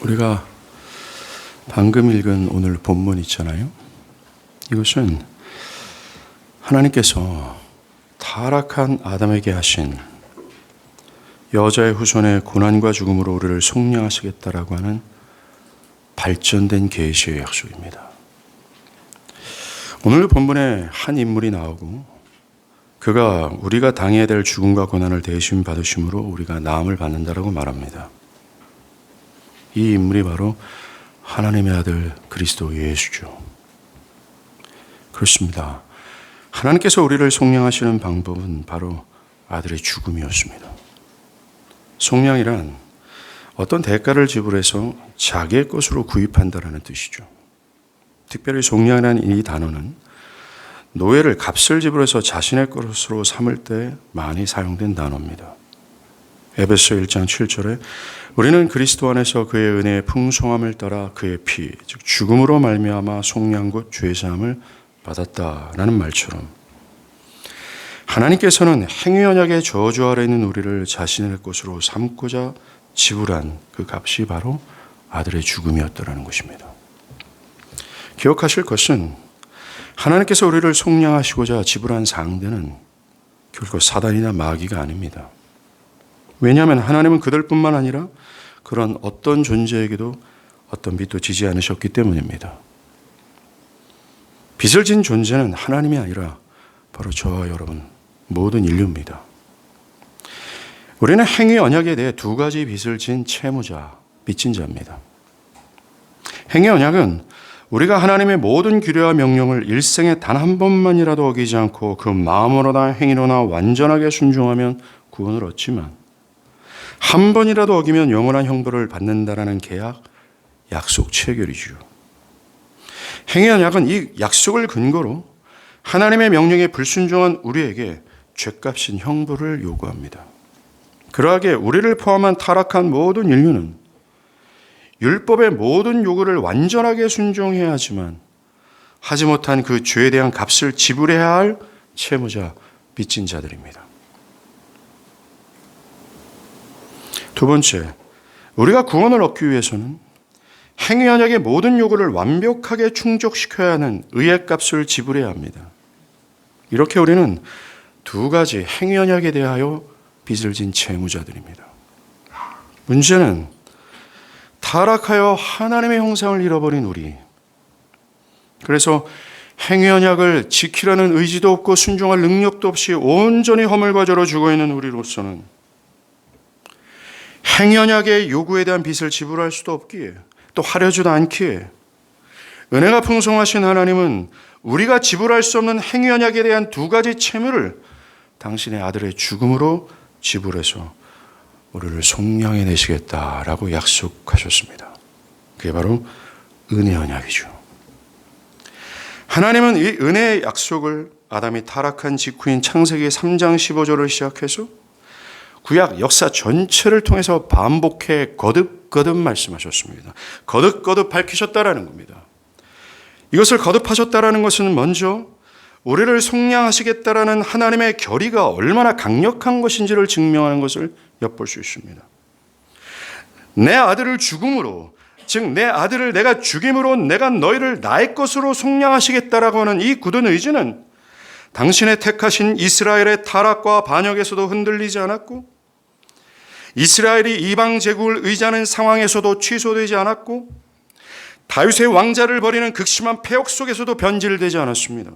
우리가 방금 읽은 오늘 본문 있잖아요. 이것은 하나님께서 타락한 아담에게 하신 여자의 후손의 고난과 죽음으로 우리를 속량하시겠다라고 하는 발전된 계시의 약속입니다. 오늘 본문에 한 인물이 나오고 그가 우리가 당해야 될 죽음과 고난을 대신 받으심으로 우리가 나음을 받는다라고 말합니다. 이 인물이 바로 하나님의 아들 그리스도 예수죠. 그렇습니다. 하나님께서 우리를 속량하시는 방법은 바로 아들의 죽음이었습니다. 속량이란 어떤 대가를 지불해서 자기의 것으로 구입한다는 뜻이죠. 특별히 속량이라는 이 단어는 노예를 값을 지불해서 자신의 것으로 삼을 때 많이 사용된 단어입니다. 에베소 1장 7절에 우리는 그리스도 안에서 그의 은혜의 풍성함을 따라 그의 피, 즉 죽음으로 말미암아 속량 곧 죄사함을 받았다라는 말처럼 하나님께서는 행위 언약의 저주 아래 있는 우리를 자신의 것으로 삼고자 지불한 그 값이 바로 아들의 죽음이었다라는 것입니다. 기억하실 것은 하나님께서 우리를 속량하시고자 지불한 상대는 결코 사단이나 마귀가 아닙니다. 왜냐하면 하나님은 그들뿐만 아니라 그런 어떤 존재에게도 어떤 빚도 지지 않으셨기 때문입니다. 빚을 진 존재는 하나님이 아니라 바로 저와 여러분 모든 인류입니다. 우리는 행위 언약에 대해 두 가지 빚을 진 채무자, 빚진 자입니다. 행위 언약은 우리가 하나님의 모든 규례와 명령을 일생에 단 한 번만이라도 어기지 않고 그 마음으로나 행위로나 완전하게 순종하면 구원을 얻지만 한 번이라도 어기면 영원한 형벌을 받는다라는 계약, 약속 체결이죠. 행위 언약은 이 약속을 근거로 하나님의 명령에 불순종한 우리에게 죄값인 형벌을 요구합니다. 그러하기에 우리를 포함한 타락한 모든 인류는 율법의 모든 요구를 완전하게 순종해야 하지만 하지 못한 그 죄에 대한 값을 지불해야 할 채무자, 빚진 자들입니다. 두 번째, 우리가 구원을 얻기 위해서는 행위 언약의 모든 요구를 완벽하게 충족시켜야 하는 의의 값을 지불해야 합니다. 이렇게 우리는 두 가지 행위 언약에 대하여 빚을 진 채무자들입니다. 문제는 타락하여 하나님의 형상을 잃어버린 우리, 그래서 행위 언약을 지키려는 의지도 없고 순종할 능력도 없이 온전히 허물과 죄로 죽어있는 우리로서는 행위 언약의 요구에 대한 빚을 지불할 수도 없기에 또 하려지도 않기에 은혜가 풍성하신 하나님은 우리가 지불할 수 없는 행위 언약에 대한 두 가지 채무를 당신의 아들의 죽음으로 지불해서 우리를 속량해 내시겠다라고 약속하셨습니다. 그게 바로 은혜 언약이죠. 하나님은 이 은혜의 약속을 아담이 타락한 직후인 창세기 3장 15절을 시작해서 구약 역사 전체를 통해서 반복해 거듭거듭 말씀하셨습니다. 거듭거듭 밝히셨다라는 겁니다. 이것을 거듭하셨다라는 것은 먼저 우리를 속량하시겠다라는 하나님의 결의가 얼마나 강력한 것인지를 증명하는 것을 엿볼 수 있습니다. 내 아들을 죽음으로, 즉 내 아들을 내가 죽임으로 내가 너희를 나의 것으로 속량하시겠다라고 하는 이 굳은 의지는 당신의 택하신 이스라엘의 타락과 반역에서도 흔들리지 않았고 이스라엘이 이방 제국을 의지하는 상황에서도 취소되지 않았고 다윗의 왕자를 버리는 극심한 폐역 속에서도 변질되지 않았습니다.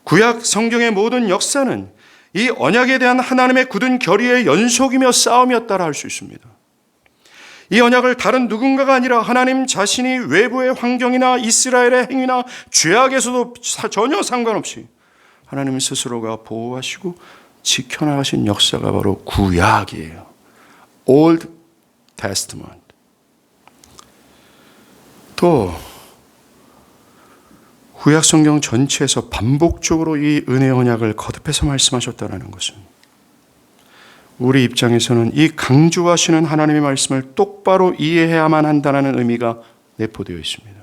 구약 성경의 모든 역사는 이 언약에 대한 하나님의 굳은 결의의 연속이며 싸움이었다라 할 수 있습니다. 이 언약을 다른 누군가가 아니라 하나님 자신이 외부의 환경이나 이스라엘의 행위나 죄악에서도 전혀 상관없이 하나님 스스로가 보호하시고 지켜나가신 역사가 바로 구약이에요. Old Testament. 또 구약 성경 전체에서 반복적으로 이 은혜 언약을 거듭해서 말씀하셨다는 것은 우리 입장에서는 이 강조하시는 하나님의 말씀을 똑바로 이해해야만 한다는 의미가 내포되어 있습니다.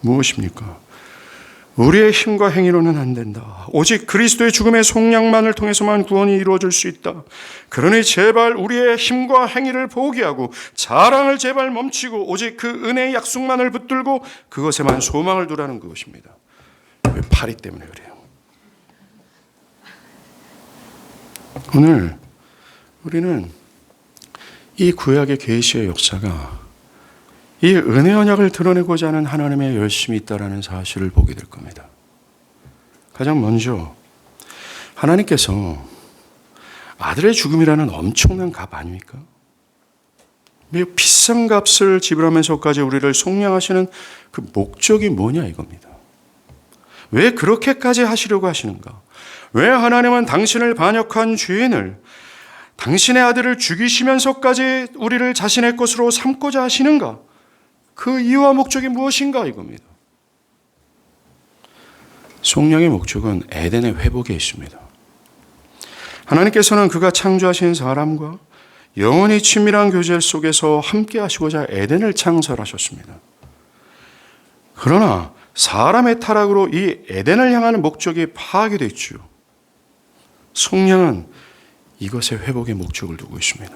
무엇입니까? 우리의 힘과 행위로는 안 된다. 오직 그리스도의 죽음의 속량만을 통해서만 구원이 이루어질 수 있다. 그러니 제발 우리의 힘과 행위를 포기하고 자랑을 제발 멈추고 오직 그 은혜의 약속만을 붙들고 그것에만 소망을 두라는 그것입니다. 왜 파리 때문에 그래요? 오늘 우리는 이 구약의 계시의 역사가 이 은혜 언약을 드러내고자 하는 하나님의 열심이 있다는 사실을 보게 될 겁니다. 가장 먼저 하나님께서 아들의 죽음이라는 엄청난 값 아닙니까? 매우 비싼 값을 지불하면서까지 우리를 속량하시는 그 목적이 뭐냐 이겁니다. 왜 그렇게까지 하시려고 하시는가? 왜 하나님은 당신을 반역한 죄인을 당신의 아들을 죽이시면서까지 우리를 자신의 것으로 삼고자 하시는가? 그 이유와 목적이 무엇인가 이겁니다. 속량의 목적은 에덴의 회복에 있습니다. 하나님께서는 그가 창조하신 사람과 영원히 친밀한 교제 속에서 함께 하시고자 에덴을 창설하셨습니다. 그러나 사람의 타락으로 이 에덴을 향하는 목적이 파악이 됐죠. 속량은 이것의 회복의 목적을 두고 있습니다.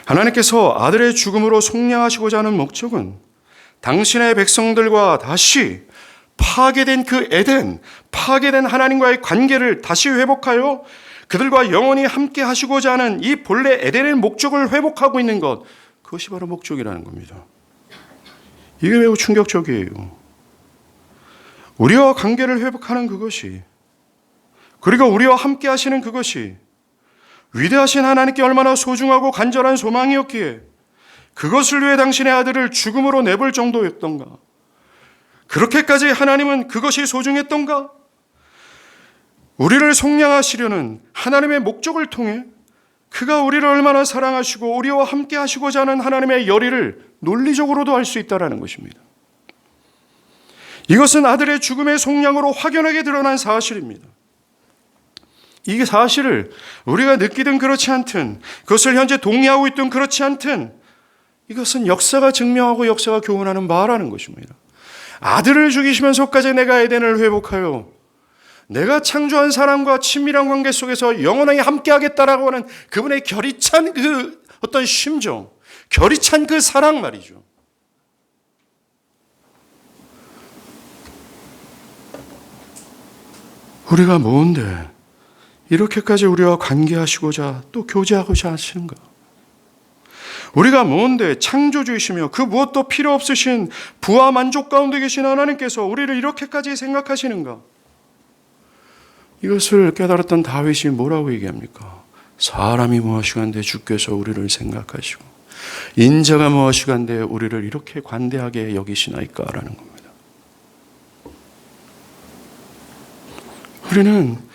하나님께서 아들의 죽음으로 속량하시고자 하는 목적은 당신의 백성들과 다시 파괴된 그 에덴, 파괴된 하나님과의 관계를 다시 회복하여 그들과 영원히 함께 하시고자 하는 이 본래 에덴의 목적을 회복하고 있는 것, 그것이 바로 목적이라는 겁니다. 이게 매우 충격적이에요. 우리와 관계를 회복하는 그것이, 그리고 우리와 함께 하시는 그것이 위대하신 하나님께 얼마나 소중하고 간절한 소망이었기에 그것을 위해 당신의 아들을 죽음으로 내볼 정도였던가? 그렇게까지 하나님은 그것이 소중했던가? 우리를 속량하시려는 하나님의 목적을 통해 그가 우리를 얼마나 사랑하시고 우리와 함께 하시고자 하는 하나님의 열의를 논리적으로도 알 수 있다는 것입니다. 이것은 아들의 죽음의 속량으로 확연하게 드러난 사실입니다. 이 사실을 우리가 느끼든 그렇지 않든, 그것을 현재 동의하고 있든 그렇지 않든, 이것은 역사가 증명하고 역사가 교훈하는 바라는 것입니다. 아들을 죽이시면서까지 내가 에덴을 회복하여 내가 창조한 사람과 친밀한 관계 속에서 영원하게 함께하겠다라고 하는 그분의 결의찬 그 어떤 심정, 결의찬 그 사랑 말이죠. 우리가 뭔데 이렇게까지 우리와 관계하시고자 또 교제하고자 하시는가? 우리가 뭔데 창조주이시며 그 무엇도 필요 없으신 부와 만족 가운데 계신 하나님께서 우리를 이렇게까지 생각하시는가? 이것을 깨달았던 다윗이 뭐라고 얘기합니까? 사람이 무엇이간데 주께서 우리를 생각하시고 인자가 무엇이간데 우리를 이렇게 관대하게 여기시나이까라는 겁니다. 우리는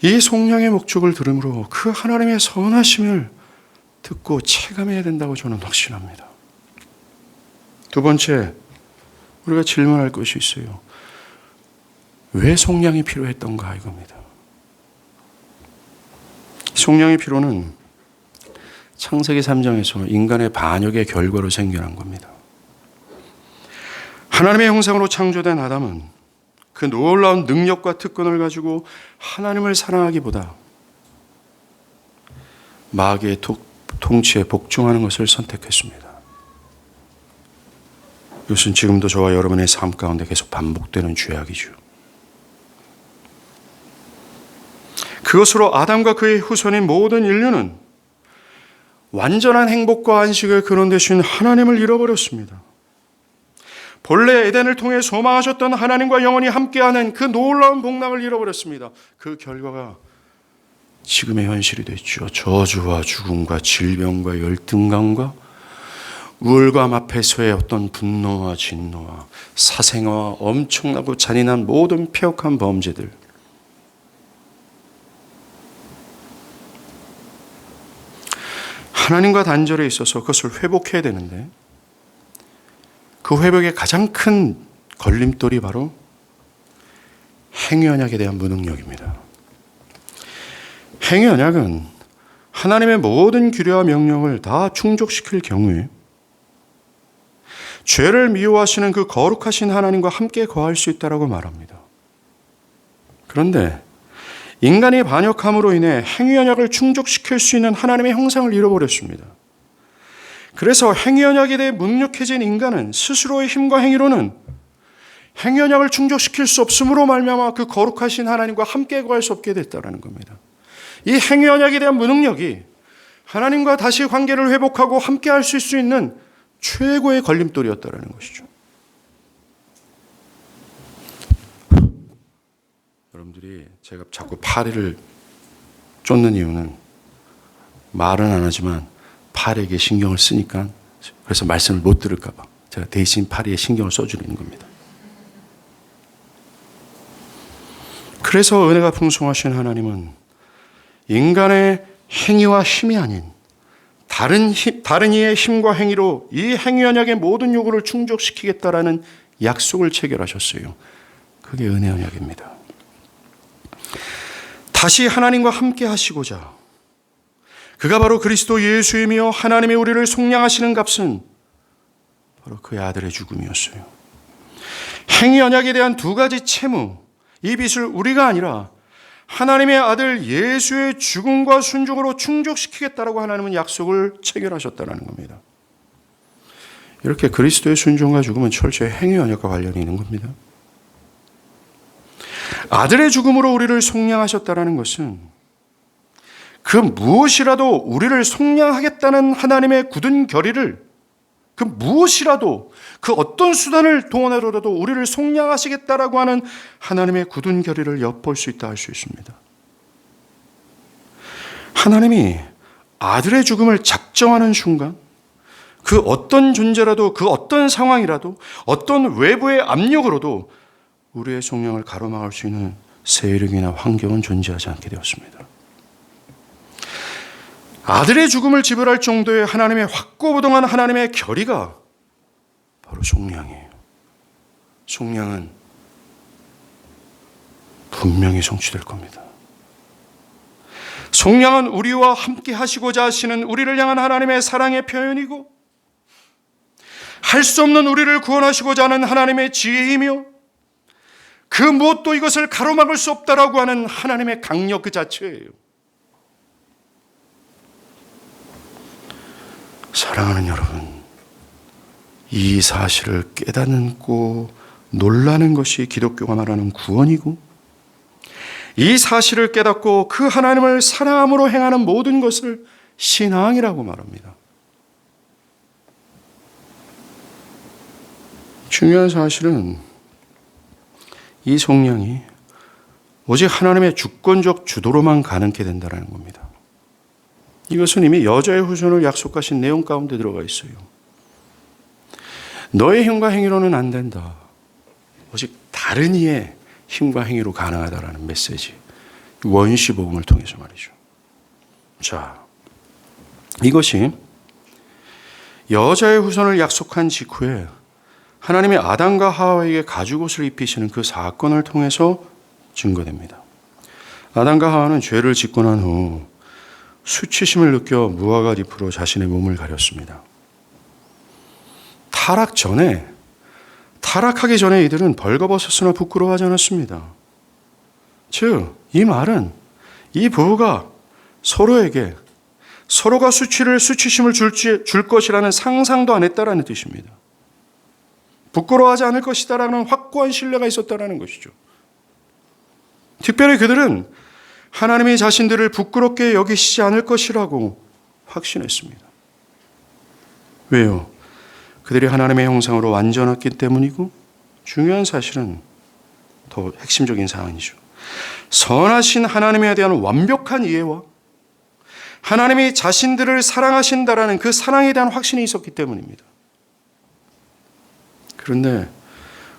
이 속량의 목적을 들음으로 그 하나님의 선하심을 듣고 체감해야 된다고 저는 확신합니다. 두 번째, 우리가 질문할 것이 있어요. 왜 속량이 필요했던가 이겁니다. 속량의 필요는 창세기 3장에서 인간의 반역의 결과로 생겨난 겁니다. 하나님의 형상으로 창조된 아담은 그 놀라운 능력과 특권을 가지고 하나님을 사랑하기보다 마귀의 통치에 복종하는 것을 선택했습니다. 이것은 지금도 저와 여러분의 삶 가운데 계속 반복되는 죄악이죠. 그것으로 아담과 그의 후손인 모든 인류는 완전한 행복과 안식을 근원 되신 하나님을 잃어버렸습니다. 본래 에덴을 통해 소망하셨던 하나님과 영원히 함께하는 그 놀라운 복락을 잃어버렸습니다. 그 결과가 지금의 현실이 됐죠. 저주와 죽음과 질병과 열등감과 우울감 앞에서의 어떤 분노와 진노와 사생아와 엄청나고 잔인한 모든 폐역한 범죄들. 하나님과 단절에 있어서 그것을 회복해야 되는데 그 회복의 가장 큰 걸림돌이 바로 행위 언약에 대한 무능력입니다. 행위 언약은 하나님의 모든 규례와 명령을 다 충족시킬 경우에 죄를 미워하시는 그 거룩하신 하나님과 함께 거할 수 있다라고 말합니다. 그런데 인간이 반역함으로 인해 행위 언약을 충족시킬 수 있는 하나님의 형상을 잃어버렸습니다. 그래서 행위 언약에 대해 무능력해진 인간은 스스로의 힘과 행위로는 행위 언약을 충족시킬 수 없음으로 말미암아 그 거룩하신 하나님과 함께 거할 수 없게 됐다는 겁니다. 이 행위 언약에 대한 무능력이 하나님과 다시 관계를 회복하고 함께 할 수 있는 최고의 걸림돌이었다는 것이죠. 여러분들이 제가 자꾸 파리를 쫓는 이유는 말은 안 하지만 파리에게 신경을 쓰니까, 그래서 말씀을 못 들을까 봐 제가 대신 파리에 신경을 써주는 겁니다. 그래서 은혜가 풍성하신 하나님은 인간의 행위와 힘이 아닌 다른 이의 힘과 행위로 이 행위 언약의 모든 요구를 충족시키겠다라는 약속을 체결하셨어요. 그게 은혜 언약입니다. 다시 하나님과 함께 하시고자, 그가 바로 그리스도 예수이며 하나님이 우리를 속량하시는 값은 바로 그의 아들의 죽음이었어요. 행위 언약에 대한 두 가지 채무, 이 빚을 우리가 아니라 하나님의 아들 예수의 죽음과 순종으로 충족시키겠다라고 하나님은 약속을 체결하셨다는 겁니다. 이렇게 그리스도의 순종과 죽음은 철저히 행위 언약과 관련이 있는 겁니다. 아들의 죽음으로 우리를 속량하셨다는 것은 그 무엇이라도 우리를 속량하겠다는 하나님의 굳은 결의를, 그 무엇이라도 그 어떤 수단을 동원하더라도 우리를 속량하시겠다라고 하는 하나님의 굳은 결의를 엿볼 수 있다 할 수 있습니다. 하나님이 아들의 죽음을 작정하는 순간 그 어떤 존재라도, 그 어떤 상황이라도, 어떤 외부의 압력으로도 우리의 속량을 가로막을 수 있는 세력이나 환경은 존재하지 않게 되었습니다. 아들의 죽음을 지불할 정도의 하나님의 확고부동한 하나님의 결의가 바로 속량이에요. 속량은 분명히 성취될 겁니다. 속량은 우리와 함께 하시고자 하시는 우리를 향한 하나님의 사랑의 표현이고, 할 수 없는 우리를 구원하시고자 하는 하나님의 지혜이며, 그 무엇도 이것을 가로막을 수 없다라고 하는 하나님의 강력 그 자체예요. 사랑하는 여러분, 이 사실을 깨닫고 놀라는 것이 기독교가 말하는 구원이고, 이 사실을 깨닫고 그 하나님을 사랑함으로 행하는 모든 것을 신앙이라고 말합니다. 중요한 사실은 이 속량이 오직 하나님의 주권적 주도로만 가능케 된다는 겁니다. 이것은 이미 여자의 후손을 약속하신 내용 가운데 들어가 있어요. 너의 힘과 행위로는 안 된다. 오직 다른 이의 힘과 행위로 가능하다라는 메시지. 원시 복음을 통해서 말이죠. 자, 이것이 여자의 후손을 약속한 직후에 하나님이 아담과 하와에게 가죽옷을 입히시는 그 사건을 통해서 증거됩니다. 아담과 하와는 죄를 짓고 난 후 수치심을 느껴 무화과 잎으로 자신의 몸을 가렸습니다. 타락하기 전에 이들은 벌거벗었으나 부끄러워하지 않았습니다. 즉, 이 말은 이 부부가 서로에게 서로가 수치심을 줄 것이라는 상상도 안 했다라는 뜻입니다. 부끄러워하지 않을 것이다라는 확고한 신뢰가 있었다라는 것이죠. 특별히 그들은 하나님이 자신들을 부끄럽게 여기시지 않을 것이라고 확신했습니다. 왜요? 그들이 하나님의 형상으로 완전했기 때문이고, 중요한 사실은 더 핵심적인 사안이죠. 선하신 하나님에 대한 완벽한 이해와 하나님이 자신들을 사랑하신다라는 그 사랑에 대한 확신이 있었기 때문입니다. 그런데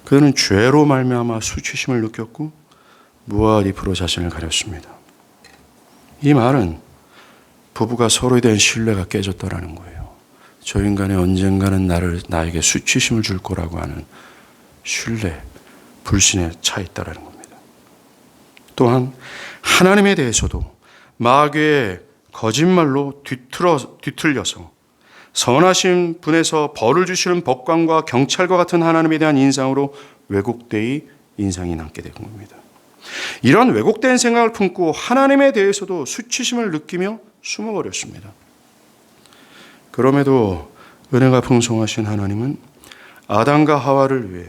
그들은 죄로 말미암아 수치심을 느꼈고 무화과 잎으로 자신을 가렸습니다. 이 말은 부부가 서로에 대한 신뢰가 깨졌다라는 거예요. 저 인간이 언젠가는 나에게 수치심을 줄 거라고 하는 신뢰, 불신에 차 있다라는 겁니다. 또한 하나님에 대해서도 마귀의 거짓말로 뒤틀려서 선하신 분에서 벌을 주시는 법관과 경찰과 같은 하나님에 대한 인상으로 왜곡되이 인상이 남게 된 겁니다. 이런 왜곡된 생각을 품고 하나님에 대해서도 수치심을 느끼며 숨어버렸습니다. 그럼에도 은혜가 풍성하신 하나님은 아담과 하와를 위해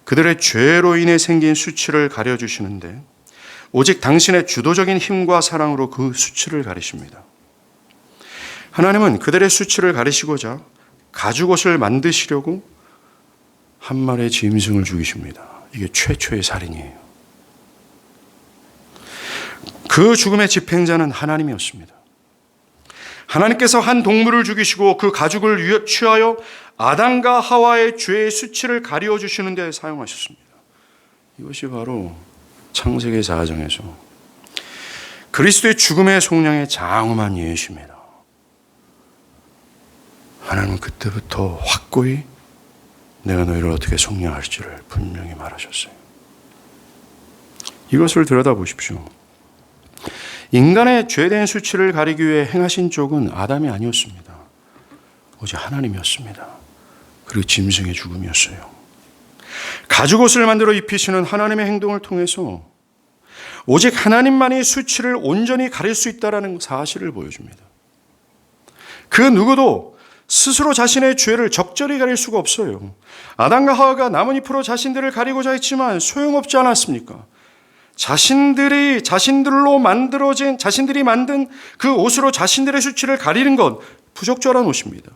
그들의 죄로 인해 생긴 수치를 가려주시는데 오직 당신의 주도적인 힘과 사랑으로 그 수치를 가리십니다. 하나님은 그들의 수치를 가리시고자 가죽옷을 만드시려고 한 마리의 짐승을 죽이십니다. 이게 최초의 살인이에요. 그 죽음의 집행자는 하나님이었습니다. 하나님께서 한 동물을 죽이시고 그 가죽을 취하여 아담과 하와의 죄의 수치를 가리워 주시는 데 사용하셨습니다. 이것이 바로 창세기 4장에서 그리스도의 죽음의 속량의 장엄한 예시입니다. 하나님은 그때부터 확고히 내가 너희를 어떻게 속량할지를 분명히 말하셨어요. 이것을 들여다보십시오. 인간의 죄된 수치를 가리기 위해 행하신 쪽은 아담이 아니었습니다. 오직 하나님이었습니다. 그리고 짐승의 죽음이었어요. 가죽옷을 만들어 입히시는 하나님의 행동을 통해서 오직 하나님만이 수치를 온전히 가릴 수 있다는 사실을 보여줍니다. 그 누구도 스스로 자신의 죄를 적절히 가릴 수가 없어요. 아담과 하와가 나뭇잎으로 자신들을 가리고자 했지만 소용없지 않았습니까? 자신들이 만든 그 옷으로 자신들의 수치를 가리는 건 부적절한 옷입니다.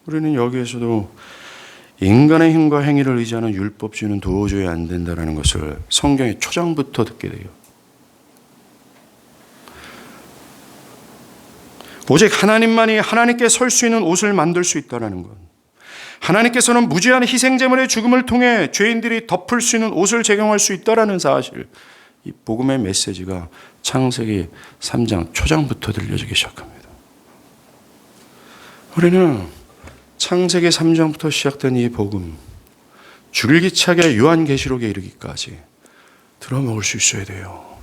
우리는 여기에서도 인간의 힘과 행위를 의지하는 율법주의는 도저히 안 된다는 것을 성경의 초장부터 듣게 돼요. 오직 하나님만이 하나님께 설 수 있는 옷을 만들 수 있다는 것. 하나님께서는 무지한 희생제물의 죽음을 통해 죄인들이 덮을 수 있는 옷을 제공할 수 있다는 사실. 이 복음의 메시지가 창세기 3장 초장부터 들려지기 시작합니다. 우리는 창세기 3장부터 시작된 이 복음, 줄기차게 요한계시록에 이르기까지 들어먹을 수 있어야 돼요.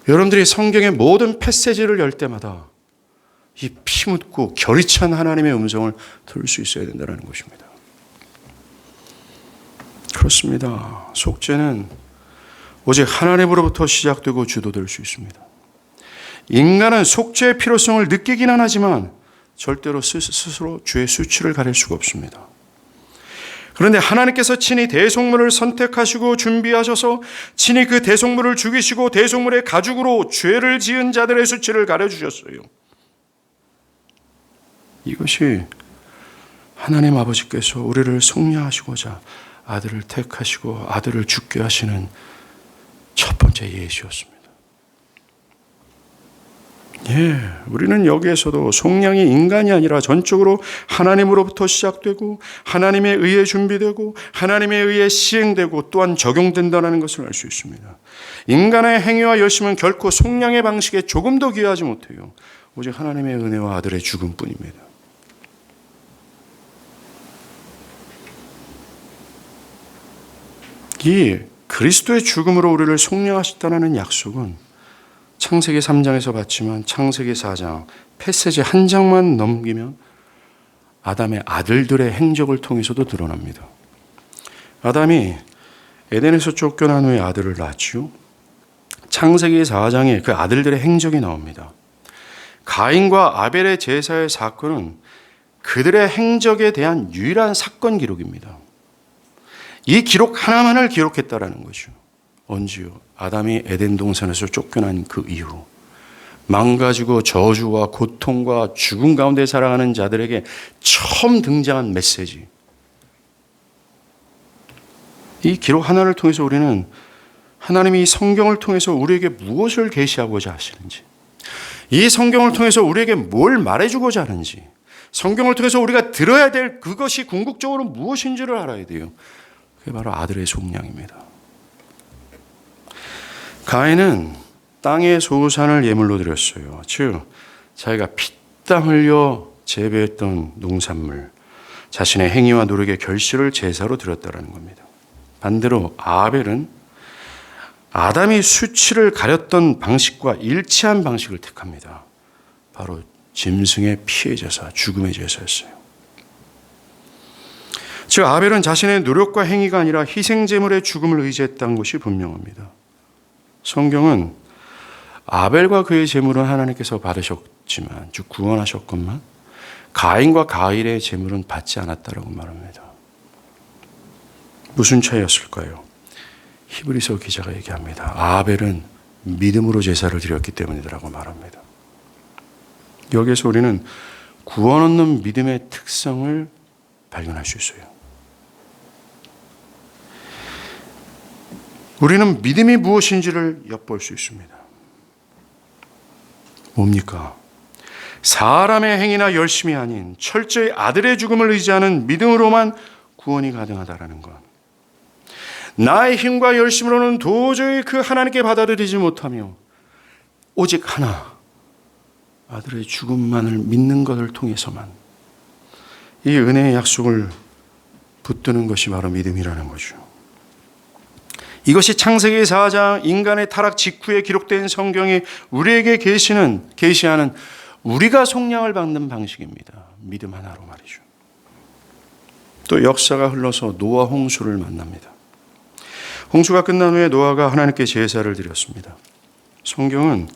여러분들이 성경의 모든 패시지를 열 때마다 이 피 묻고 결이 찬 하나님의 음성을 들을 수 있어야 된다는 것입니다. 그렇습니다. 속죄는 오직 하나님으로부터 시작되고 주도될 수 있습니다. 인간은 속죄의 필요성을 느끼기는 하지만 절대로 스스로 죄의 수치를 가릴 수가 없습니다. 그런데 하나님께서 친히 대속물을 선택하시고 준비하셔서 친히 그 대속물을 죽이시고 대속물의 가죽으로 죄를 지은 자들의 수치를 가려주셨어요. 이것이 하나님 아버지께서 우리를 속량하시고자 아들을 택하시고 아들을 죽게 하시는 첫 번째 예시였습니다. 우리는 여기에서도 속량이 인간이 아니라 전적으로 하나님으로부터 시작되고 하나님에 의해 준비되고 하나님에 의해 시행되고 또한 적용된다는 것을 알 수 있습니다. 인간의 행위와 열심은 결코 속량의 방식에 조금도 기여하지 못해요. 오직 하나님의 은혜와 아들의 죽음뿐입니다. 이 그리스도의 죽음으로 우리를 속량하셨다는 약속은 창세기 3장에서 봤지만 창세기 4장 패시지 한 장만 넘기면 아담의 아들들의 행적을 통해서도 드러납니다. 아담이 에덴에서 쫓겨난 후에 아들을 낳았지요. 창세기 4장에 그 아들들의 행적이 나옵니다. 가인과 아벨의 제사의 사건은 그들의 행적에 대한 유일한 사건 기록입니다. 이 기록 하나만을 기록했다라는 거죠. 언제요? 아담이 에덴 동산에서 쫓겨난 그 이후 망가지고 저주와 고통과 죽음 가운데 살아가는 자들에게 처음 등장한 메시지. 이 기록 하나를 통해서 우리는 하나님이 이 성경을 통해서 우리에게 무엇을 계시하고자 하시는지, 이 성경을 통해서 우리에게 뭘 말해주고자 하는지, 성경을 통해서 우리가 들어야 될 그것이 궁극적으로 무엇인지를 알아야 돼요. 그게 바로 아들의 속량입니다. 가인은 땅의 소산을 예물로 드렸어요. 즉 자기가 피땀 흘려 재배했던 농산물, 자신의 행위와 노력의 결실을 제사로 드렸다는 겁니다. 반대로 아벨은 아담이 수치를 가렸던 방식과 일치한 방식을 택합니다. 바로 짐승의 피의 제사, 죽음의 제사였어요. 즉 아벨은 자신의 노력과 행위가 아니라 희생제물의 죽음을 의지했다는 것이 분명합니다. 성경은 아벨과 그의 제물은 하나님께서 받으셨지만, 즉 구원하셨건만 가인과 가일의 제물은 받지 않았다라고 말합니다. 무슨 차이였을까요? 히브리서 기자가 얘기합니다. 아벨은 믿음으로 제사를 드렸기 때문이라고 말합니다. 여기에서 우리는 구원 얻는 믿음의 특성을 발견할 수 있어요. 우리는 믿음이 무엇인지를 엿볼 수 있습니다. 뭡니까? 사람의 행위나 열심이 아닌 철저히 아들의 죽음을 의지하는 믿음으로만 구원이 가능하다는 것. 나의 힘과 열심으로는 도저히 그 하나님께 받아들이지 못하며 오직 하나, 아들의 죽음만을 믿는 것을 통해서만 이 은혜의 약속을 붙드는 것이 바로 믿음이라는 거죠. 이것이 창세기 4장 인간의 타락 직후에 기록된 성경이 우리에게 계시하는 우리가 속량을 받는 방식입니다. 믿음 하나로 말이죠. 또 역사가 흘러서 노아 홍수를 만납니다. 홍수가 끝난 후에 노아가 하나님께 제사를 드렸습니다. 성경은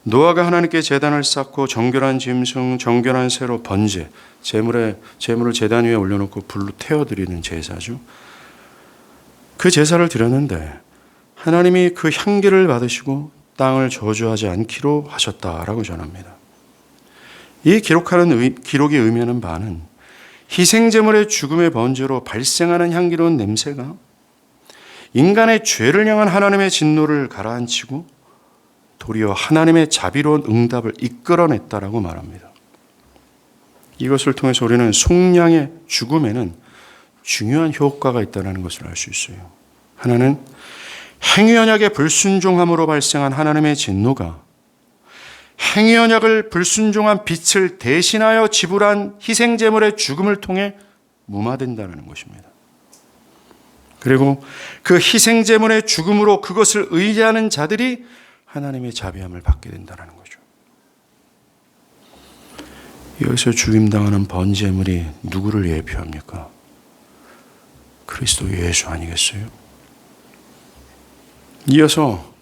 노아가 하나님께 제단을 쌓고 정결한 짐승, 정결한 새로 번제, 제물을 제단 위에 올려놓고 불로 태워드리는 제사죠. 그 제사를 드렸는데 하나님이 그 향기를 받으시고 땅을 저주하지 않기로 하셨다라고 전합니다. 이 기록이 의미하는 바는 희생제물의 죽음의 번제로 발생하는 향기로운 냄새가 인간의 죄를 향한 하나님의 진노를 가라앉히고 도리어 하나님의 자비로운 응답을 이끌어냈다라고 말합니다. 이것을 통해서 우리는 속량의 죽음에는 중요한 효과가 있다는 것을 알 수 있어요. 하나는 행위 언약의 불순종함으로 발생한 하나님의 진노가 행위 언약을 불순종한 빛을 대신하여 지불한 희생제물의 죽음을 통해 무마된다는 것입니다. 그리고 그 희생제물의 죽음으로 그것을 의지하는 자들이 하나님의 자비함을 받게 된다는 거죠. 여기서 죽임당하는 번제물이 누구를 예표합니까? 그리스도 예수 아니겠어요? 이어서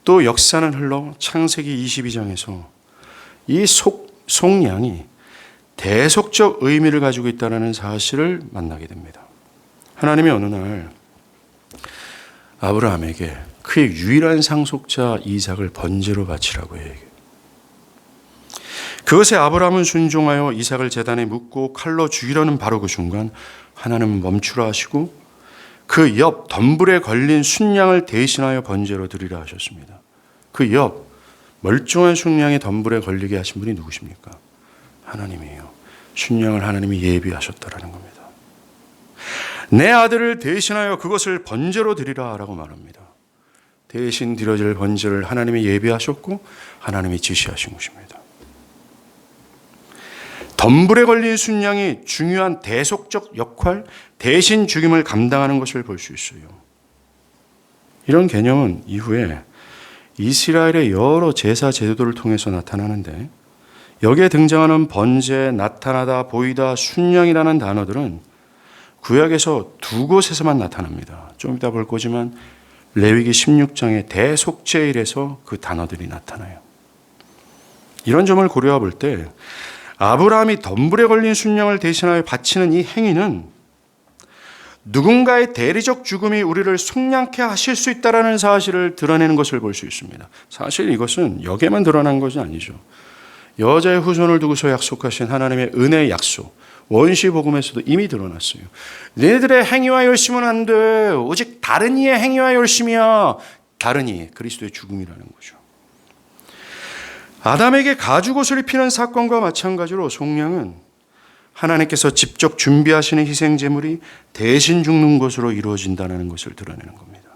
또 역사는 흘러 창세기 22장에서 이 속량이 대속적 의미를 가지고 있다는 사실을 만나게 됩니다. 하나님이 어느 날 아브라함에게 그의 유일한 상속자 이삭을 번제로 바치라고 해요. 그것에 아브라함은 순종하여 이삭을 제단에 묻고 칼로 죽이려는 바로 그 순간 하나님은 멈추라 하시고 그 옆 덤불에 걸린 순양을 대신하여 번제로 드리라 하셨습니다. 그 옆 멀쩡한 순양이 덤불에 걸리게 하신 분이 누구십니까? 하나님이에요. 순양을 하나님이 예비하셨다라는 겁니다. 내 아들을 대신하여 그것을 번제로 드리라 라고 말합니다. 대신 드려질 번제를 하나님이 예비하셨고 하나님이 지시하신 것입니다. 덤불에 걸린 순양이 중요한 대속적 역할, 대신 죽임을 감당하는 것을 볼 수 있어요. 이런 개념은 이후에 이스라엘의 여러 제사 제도를 통해서 나타나는데 여기에 등장하는 번제, 나타나다, 보이다, 순양이라는 단어들은 구약에서 두 곳에서만 나타납니다. 좀 이따 볼 거지만 레위기 16장의 대속제일에서 그 단어들이 나타나요. 이런 점을 고려해 볼 때 아브라함이 덤불에 걸린 순양을 대신하여 바치는 이 행위는 누군가의 대리적 죽음이 우리를 속량케 하실 수 있다는 사실을 드러내는 것을 볼 수 있습니다. 사실 이것은 여기에만 드러난 것이 아니죠. 여자의 후손을 두고서 약속하신 하나님의 은혜의 약속, 원시 복음에서도 이미 드러났어요. 너희들의 행위와 열심은 안 돼. 오직 다른 이의 행위와 열심이야. 다른 이, 그리스도의 죽음이라는 거죠. 아담에게 가죽옷을 입히는 사건과 마찬가지로 속량은 하나님께서 직접 준비하시는 희생제물이 대신 죽는 것으로 이루어진다는 것을 드러내는 겁니다.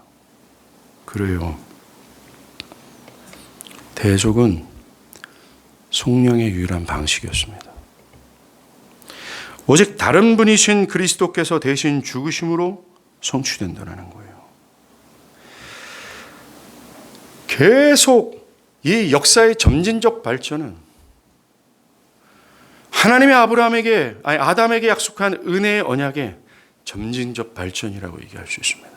그래요. 대속은 속량의 유일한 방식이었습니다. 오직 다른 분이신 그리스도께서 대신 죽으심으로 성취된다는 거예요. 계속 이 역사의 점진적 발전은 하나님의 아담에게 약속한 은혜의 언약의 점진적 발전이라고 얘기할 수 있습니다.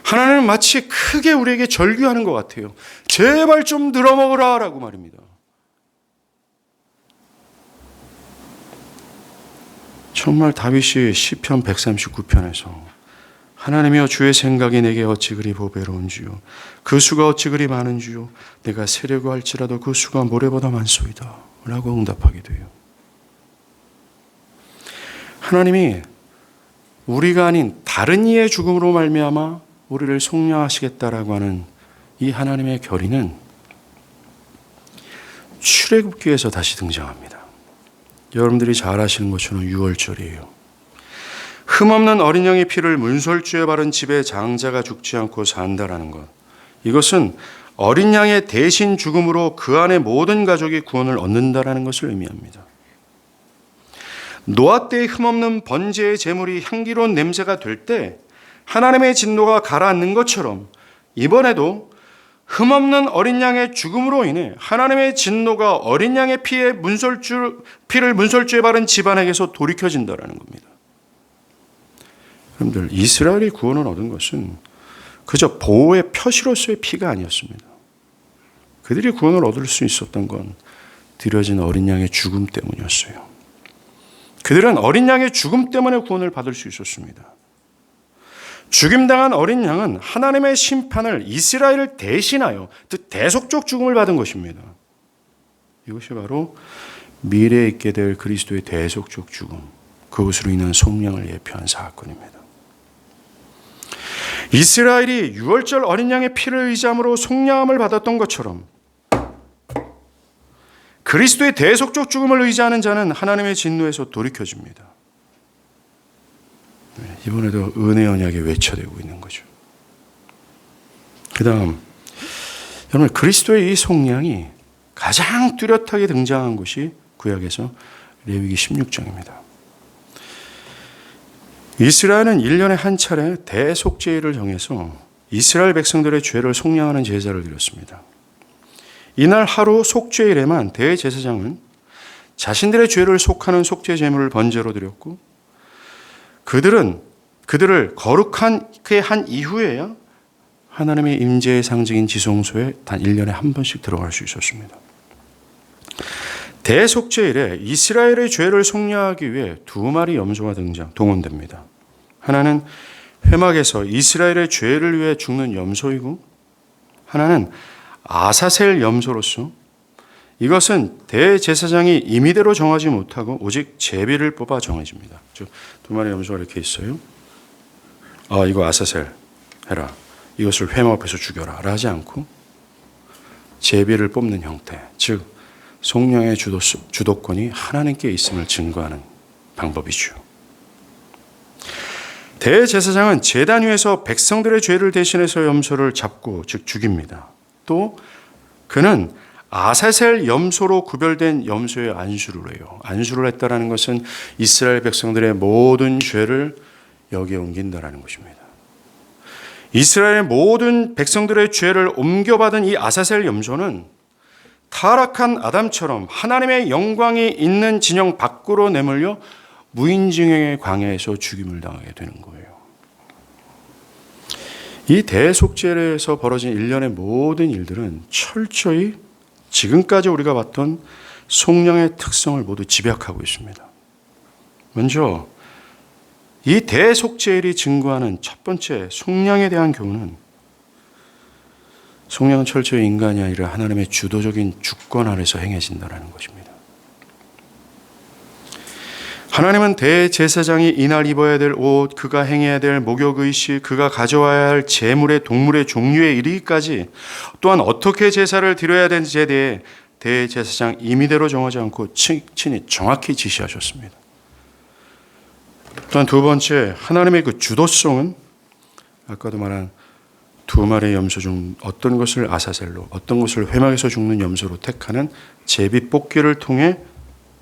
하나님은 마치 크게 우리에게 절규하는 것 같아요. 제발 좀 늘어먹으라 라고 말입니다. 정말 다윗이 시편 139편에서 하나님이여 주의 생각이 내게 어찌 그리 보배로운지요 그 수가 어찌 그리 많은지요 내가 세려고 할지라도 그 수가 모래보다 많소이다 라고 응답하게 돼요. 하나님이 우리가 아닌 다른 이의 죽음으로 말미암아 우리를 속량하시겠다라고 하는 이 하나님의 결의는 출애굽기에서 다시 등장합니다. 여러분들이 잘 아시는 것처럼 6월절이에요. 흠없는 어린 양의 피를 문설주에 바른 집의 장자가 죽지 않고 산다라는 것. 이것은 어린 양의 대신 죽음으로 그 안의 모든 가족이 구원을 얻는다라는 것을 의미합니다. 노아 때의 흠없는 번제의 제물이 향기로운 냄새가 될 때 하나님의 진노가 가라앉는 것처럼 이번에도 흠없는 어린 양의 죽음으로 인해 하나님의 진노가 어린 양의 피를 문설주에 바른 집안에게서 돌이켜진다는 겁니다. 여러분들, 이스라엘이 구원을 얻은 것은 그저 보호의 표시로서의 피가 아니었습니다. 그들이 구원을 얻을 수 있었던 건 드려진 어린 양의 죽음 때문이었어요. 그들은 어린 양의 죽음 때문에 구원을 받을 수 있었습니다. 죽임당한 어린 양은 하나님의 심판을 이스라엘을 대신하여 대속적 죽음을 받은 것입니다. 이것이 바로 미래에 있게 될 그리스도의 대속적 죽음, 그것으로 인한 속량을 예표한 사건입니다. 이스라엘이 유월절 어린 양의 피를 의지함으로 속량함을 받았던 것처럼 그리스도의 대속적 죽음을 의지하는 자는 하나님의 진노에서 돌이켜집니다. 이번에도 은혜 언약이 외쳐되고 있는 거죠. 그 다음, 여러분, 그리스도의 이 속량이 가장 뚜렷하게 등장한 것이 구약에서 레위기 16장입니다. 이스라엘은 1년에 한 차례 대속제일을 정해서 이스라엘 백성들의 죄를 속량하는 제사를 드렸습니다. 이날 하루 속죄일에만 대제사장은 자신들의 죄를 속하는 속죄 제물을 번제로 드렸고 그들을 거룩하게 한 이후에야 하나님의 임재의 상징인 지성소에 단 1년에 한 번씩 들어갈 수 있었습니다. 대속죄일에 이스라엘의 죄를 속량하기 위해 2마리 염소가 동원됩니다. 하나는 회막에서 이스라엘의 죄를 위해 죽는 염소이고 하나는 아사셀 염소로서 이것은 대제사장이 임의대로 정하지 못하고 오직 제비를 뽑아 정해집니다. 2마리 염소가 이렇게 있어요. 이거 아사셀 해라. 이것을 회막 앞에서 죽여라. 하지 않고 제비를 뽑는 형태, 즉 속량의 주도권이 하나님께 있음을 증거하는 방법이죠. 대제사장은 제단 위에서 백성들의 죄를 대신해서 염소를 잡고 즉 죽입니다. 또 그는 아사셀 염소로 구별된 염소의 안수를 해요. 안수를 했다라는 것은 이스라엘 백성들의 모든 죄를 여기에 옮긴다라는 것입니다. 이스라엘의 모든 백성들의 죄를 옮겨받은 이 아사셀 염소는 타락한 아담처럼 하나님의 영광이 있는 진영 밖으로 내몰려 무인징역의 광야에서 죽임을 당하게 되는 거예요. 이 대속죄에서 벌어진 일련의 모든 일들은 철저히 지금까지 우리가 봤던 속량의 특성을 모두 집약하고 있습니다. 먼저 이 대속죄일이 증거하는 첫 번째 속량에 대한 교훈은 속량은 철저히 인간이 아니라 하나님의 주도적인 주권 아래서 행해진다는 것입니다. 하나님은 대제사장이 이날 입어야 될 옷, 그가 행해야 될 목욕의식, 그가 가져와야 할 제물의 동물의 종류에 이르기까지 또한 어떻게 제사를 드려야 되는지에 대해 대제사장 임의대로 정하지 않고 친히 정확히 지시하셨습니다. 또한 두 번째, 하나님의 그 주도성은 아까도 말한 2마리의 염소 중 어떤 것을 아사셀로, 어떤 것을 회막에서 죽는 염소로 택하는 제비 뽑기를 통해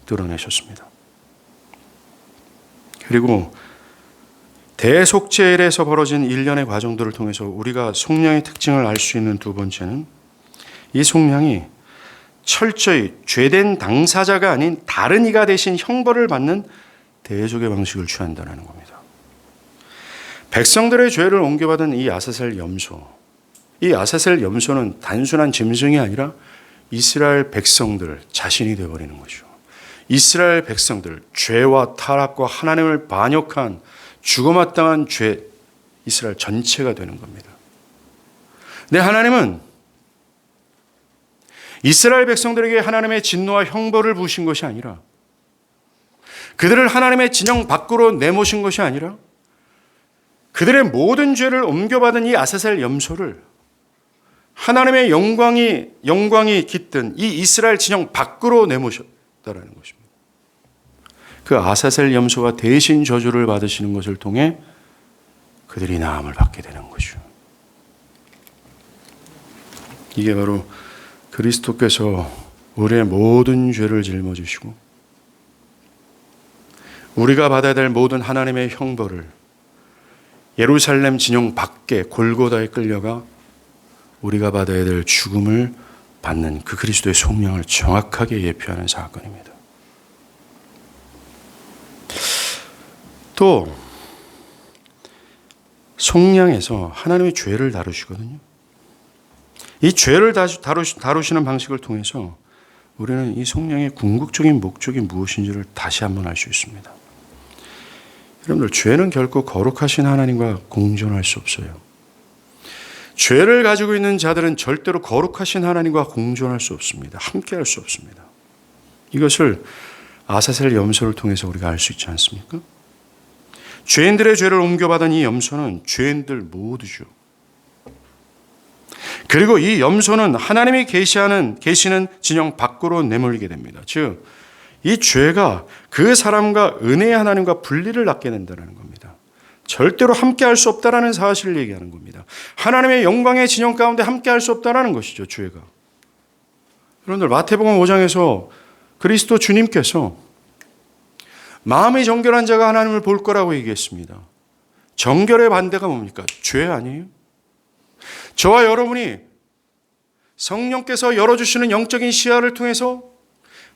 드러내셨습니다. 그리고 대속죄일에서 벌어진 일련의 과정들을 통해서 우리가 속량의 특징을 알 수 있는 두 번째는 이 속량이 철저히 죄된 당사자가 아닌 다른 이가 대신 형벌을 받는 대적의 방식을 취한다는 겁니다. 백성들의 죄를 옮겨받은 이 아사셀 염소, 이 아사셀 염소는 단순한 짐승이 아니라 이스라엘 백성들 자신이 되어버리는 거죠. 이스라엘 백성들, 죄와 타락과 하나님을 반역한 죽어마땅한 죄, 이스라엘 전체가 되는 겁니다. 근데 하나님은 이스라엘 백성들에게 하나님의 진노와 형벌을 부으신 것이 아니라, 그들을 하나님의 진영 밖으로 내모신 것이 아니라, 그들의 모든 죄를 옮겨받은 이 아사셀 염소를 하나님의 영광이 깃든 이 이스라엘 진영 밖으로 내모셨다라는 것입니다. 그 아사셀 염소가 대신 저주를 받으시는 것을 통해 그들이 나음을 받게 되는 거죠. 이게 바로 그리스도께서 우리의 모든 죄를 짊어지시고 우리가 받아야 될 모든 하나님의 형벌을 예루살렘 진영 밖에 골고다에 끌려가 우리가 받아야 될 죽음을 받는 그 그리스도의 속량을 정확하게 예표하는 사건입니다. 또 속량에서 하나님의 죄를 다루시거든요. 이 죄를 다루시는 방식을 통해서 우리는 이 속량의 궁극적인 목적이 무엇인지를 다시 한번 알 수 있습니다. 여러분들, 죄는 결코 거룩하신 하나님과 공존할 수 없어요. 죄를 가지고 있는 자들은 절대로 거룩하신 하나님과 공존할 수 없습니다. 함께할 수 없습니다. 이것을 아사셀 염소를 통해서 우리가 알 수 있지 않습니까? 죄인들의 죄를 옮겨받은 이 염소는 죄인들 모두죠. 그리고 이 염소는 하나님이 계시는 진영 밖으로 내몰리게 됩니다. 즉, 이 죄가 그 사람과 은혜의 하나님과 분리를 낳게 된다는 겁니다. 절대로 함께할 수 없다라는 사실을 얘기하는 겁니다. 하나님의 영광의 진영 가운데 함께할 수 없다라는 것이죠, 죄가. 여러분들, 마태복음 5장에서 그리스도 주님께서 마음이 정결한 자가 하나님을 볼 거라고 얘기했습니다. 정결의 반대가 뭡니까? 죄 아니에요? 저와 여러분이 성령께서 열어주시는 영적인 시야를 통해서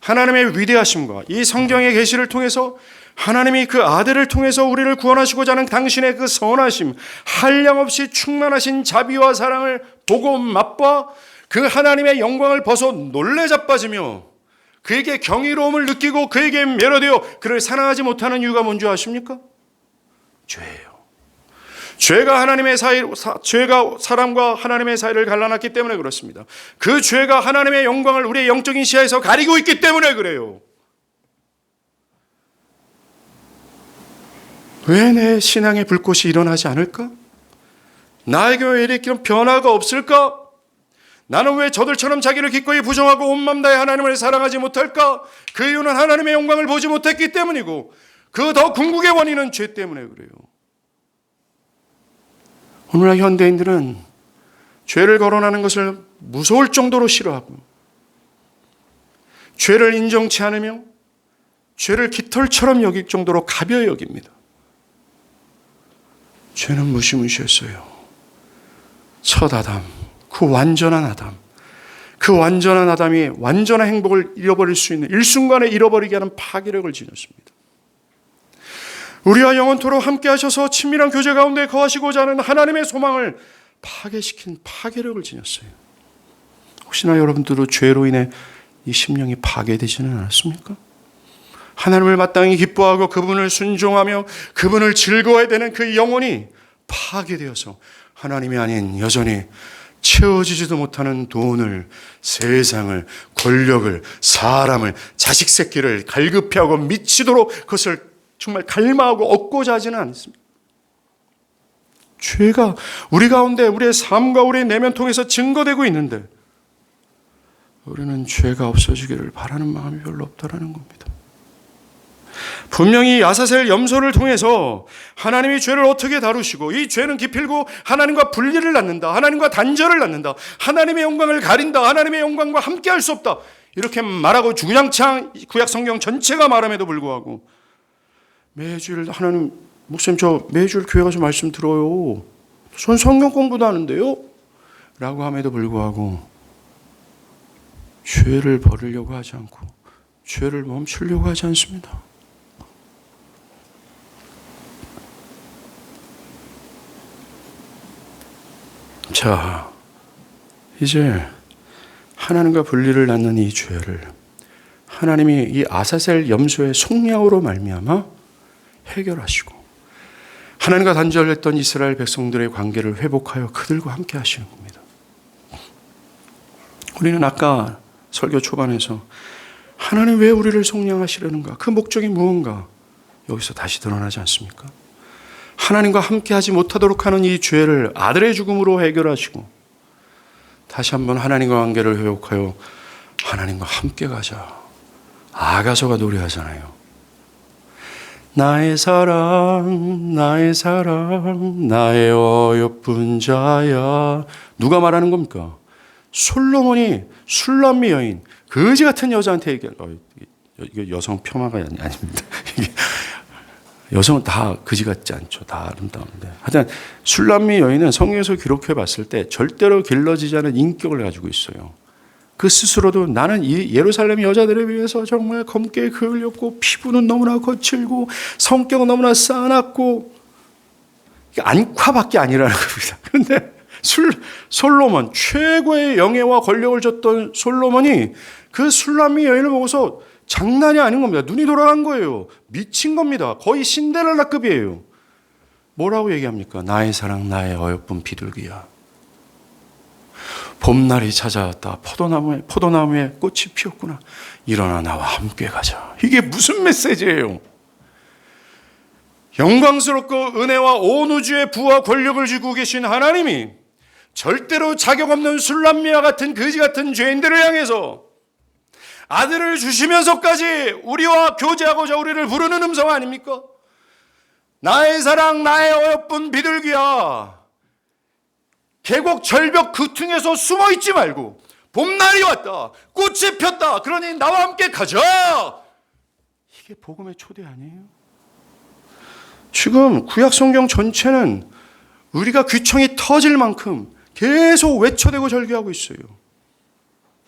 하나님의 위대하심과 이 성경의 계시를 통해서 하나님이 그 아들을 통해서 우리를 구원하시고자 하는 당신의 그 선하심, 한량없이 충만하신 자비와 사랑을 보고 맛봐 그 하나님의 영광을 벗어 놀래 자빠지며 그에게 경이로움을 느끼고 그에게 매료되어 그를 사랑하지 못하는 이유가 뭔지 아십니까? 죄예요. 죄가 사람과 하나님의 사이를 갈라놨기 때문에 그렇습니다. 그 죄가 하나님의 영광을 우리의 영적인 시야에서 가리고 있기 때문에 그래요. 왜 내 신앙의 불꽃이 일어나지 않을까? 나에게 왜 이런 변화가 없을까? 나는 왜 저들처럼 자기를 기꺼이 부정하고 온 맘 다해 하나님을 사랑하지 못할까? 그 이유는 하나님의 영광을 보지 못했기 때문이고 그 더 궁극의 원인은 죄 때문에 그래요. 오늘날 현대인들은 죄를 거론하는 것을 무서울 정도로 싫어하고 죄를 인정치 않으며 죄를 깃털처럼 여길 정도로 가벼이 여깁니다. 죄는 무시무시했어요. 첫 아담, 그 완전한 아담이 완전한 행복을 잃어버릴 수 있는, 일순간에 잃어버리게 하는 파괴력을 지녔습니다. 우리와 영원토록 함께 하셔서 친밀한 교제 가운데 거하시고자 하는 하나님의 소망을 파괴시킨 파괴력을 지녔어요. 혹시나 여러분들도 죄로 인해 이 심령이 파괴되지는 않았습니까? 하나님을 마땅히 기뻐하고 그분을 순종하며 그분을 즐거워해야 되는 그 영혼이 파괴되어서 하나님이 아닌 여전히 채워지지도 못하는 돈을, 세상을, 권력을, 사람을, 자식 새끼를 갈급해하고 미치도록 그것을 정말 갈망하고 얻고자 하지는 않습니다. 죄가 우리 가운데 우리의 삶과 우리의 내면 통해서 증거되고 있는데 우리는 죄가 없어지기를 바라는 마음이 별로 없다라는 겁니다. 분명히 아사셀 염소를 통해서 하나님이 죄를 어떻게 다루시고 이 죄는 기필고 하나님과 분리를 낳는다, 하나님과 단절을 낳는다, 하나님의 영광을 가린다, 하나님의 영광과 함께할 수 없다 이렇게 말하고 주구장창 구약 성경 전체가 말함에도 불구하고 매주일 하나님, 목사님 저 매주일 교회 가서 말씀 들어요. 전 성경 공부도 하는데요. 라고 함에도 불구하고 죄를 버리려고 하지 않고 죄를 멈추려고 하지 않습니다. 자, 이제 하나님과 분리를 낳는 이 죄를 하나님이 이 아사셀 염소의 속량으로 말미암아 해결하시고 하나님과 단절했던 이스라엘 백성들의 관계를 회복하여 그들과 함께 하시는 겁니다. 우리는 아까 설교 초반에서 하나님 왜 우리를 속량하시려는가? 그 목적이 무언가? 여기서 다시 드러나지 않습니까? 하나님과 함께 하지 못하도록 하는 이 죄를 아들의 죽음으로 해결하시고 다시 한번 하나님과 관계를 회복하여 하나님과 함께 가자. 아가서가 노래하잖아요. 나의 사랑, 나의 사랑, 나의 어여쁜 자야. 누가 말하는 겁니까? 솔로몬이 술람미 여인, 거지 같은 여자한테 얘기해요. 이게 여성 폄하가 아닙니다. 여성은 다 거지 같지 않죠. 다 아름다운데. 하여튼 술람미 여인은 성경에서 기록해 봤을 때 절대로 길러지지 않은 인격을 가지고 있어요. 그 스스로도 나는 이 예루살렘 여자들에 비해서 정말 검게 그을렸고 피부는 너무나 거칠고 성격은 너무나 싸납고 안과밖에 아니라는 겁니다. 그런데 솔로몬, 최고의 영예와 권력을 줬던 솔로몬이 그 술람미 여인을 보고서 장난이 아닌 겁니다. 눈이 돌아간 거예요. 미친 겁니다. 거의 신데렐라급이에요. 뭐라고 얘기합니까? 나의 사랑, 나의 어여쁜 비둘기야. 봄날이 찾아왔다. 포도나무에 꽃이 피었구나. 일어나 나와 함께 가자. 이게 무슨 메시지예요? 영광스럽고 은혜와 온 우주의 부와 권력을 쥐고 계신 하나님이 절대로 자격 없는 술람미와 같은 거지 같은 죄인들을 향해서 아들을 주시면서까지 우리와 교제하고자 우리를 부르는 음성 아닙니까? 나의 사랑, 나의 어여쁜 비둘기야. 계곡 절벽 그 틈에서 숨어 있지 말고 봄날이 왔다. 꽃이 폈다. 그러니 나와 함께 가자. 이게 복음의 초대 아니에요? 지금 구약 성경 전체는 우리가 귀청이 터질 만큼 계속 외쳐대고 절규하고 있어요.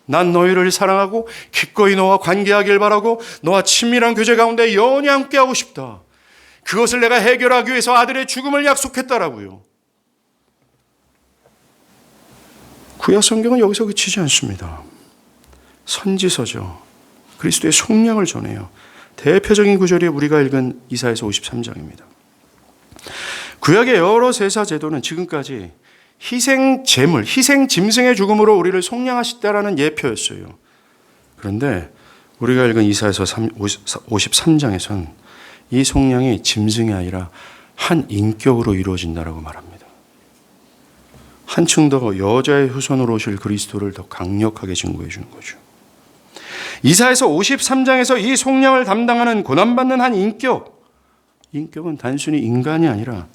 난 너희를 사랑하고 기꺼이 너와 관계하길 바라고 너와 친밀한 교제 가운데 영원히 함께하고 싶다. 그것을 내가 해결하기 위해서 아들의 죽음을 약속했다라고요. 구약 성경은 여기서 그치지 않습니다. 선지서죠. 그리스도의 속량을 전해요. 대표적인 구절이 우리가 읽은 이사야서 53장입니다. 구약의 여러 제사 제도는 지금까지 희생 제물, 희생 짐승의 죽음으로 우리를 속량하시다라는 예표였어요. 그런데 우리가 읽은 이사야서 53장에서는 이 속량이 짐승이 아니라 한 인격으로 이루어진다라고 말합니다. 한층 더 여자의 후손으로 오실 그리스도를 더 강력하게 증거해 주는 거죠. 이사야서 53장에서 이 속량을 담당하는 고난받는 한 인격은 단순히 인간이 아니라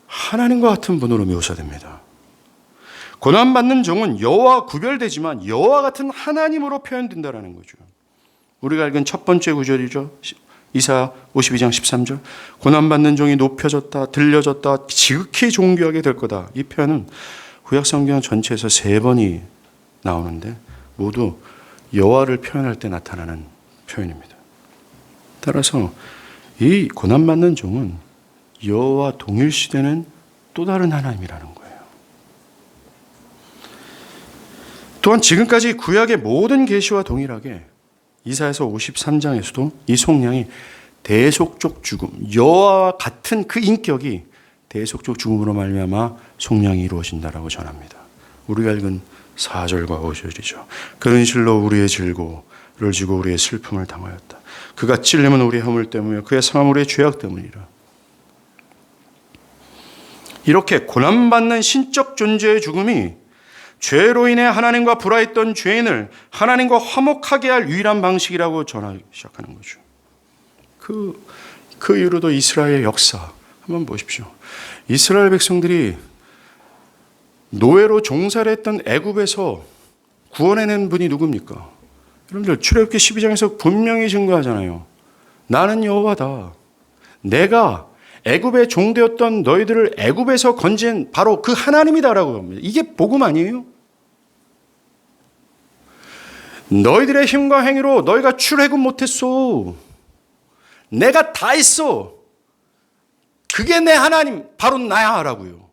하나님과 같은 분으로 묘사됩니다. 고난받는 종은 여호와와 구별되지만 여호와 같은 하나님으로 표현된다는 거죠. 우리가 읽은 첫 번째 구절이죠. 이사야 52장 13절. 고난받는 종이 높여졌다, 들려졌다, 지극히 존귀하게 될 거다. 이 표현은 구약 성경 전체에서 3번이 나오는데 모두 여호와를 표현할 때 나타나는 표현입니다. 따라서 이 고난받는 종은 여호와 동일시되는 또 다른 하나님이라는 거예요. 또한 지금까지 구약의 모든 계시와 동일하게 이사야서 53장에서도 이 속량이 대속적 죽음, 여호와와 같은 그 인격이 대속적 죽음으로 말미암아 속량이 이루어진다라고 전합니다. 우리가 읽은 4절과 5절이죠. 그는 실로 우리의 질고를 지고 우리의 슬픔을 당하였다. 그가 찔림은 우리의 허물 때문이요 그의 상함은 우리의 죄악 때문이라. 이렇게 고난받는 신적 존재의 죽음이 죄로 인해 하나님과 불화했던 죄인을 하나님과 화목하게 할 유일한 방식이라고 전하기 시작하는 거죠. 그 이후로도 이스라엘 역사 한번 보십시오. 이스라엘 백성들이 노예로 종살이 했던 애굽에서 구원해낸 분이 누굽니까? 여러분들 출애굽기 12장에서 분명히 증거하잖아요. 나는 여호와다. 내가 애굽의 종되었던 너희들을 애굽에서 건진 바로 그 하나님이다라고 합니다. 이게 복음 아니에요? 너희들의 힘과 행위로 너희가 출애굽 못했어. 내가 다 했어. 그게 내 하나님, 바로 나야 라고요.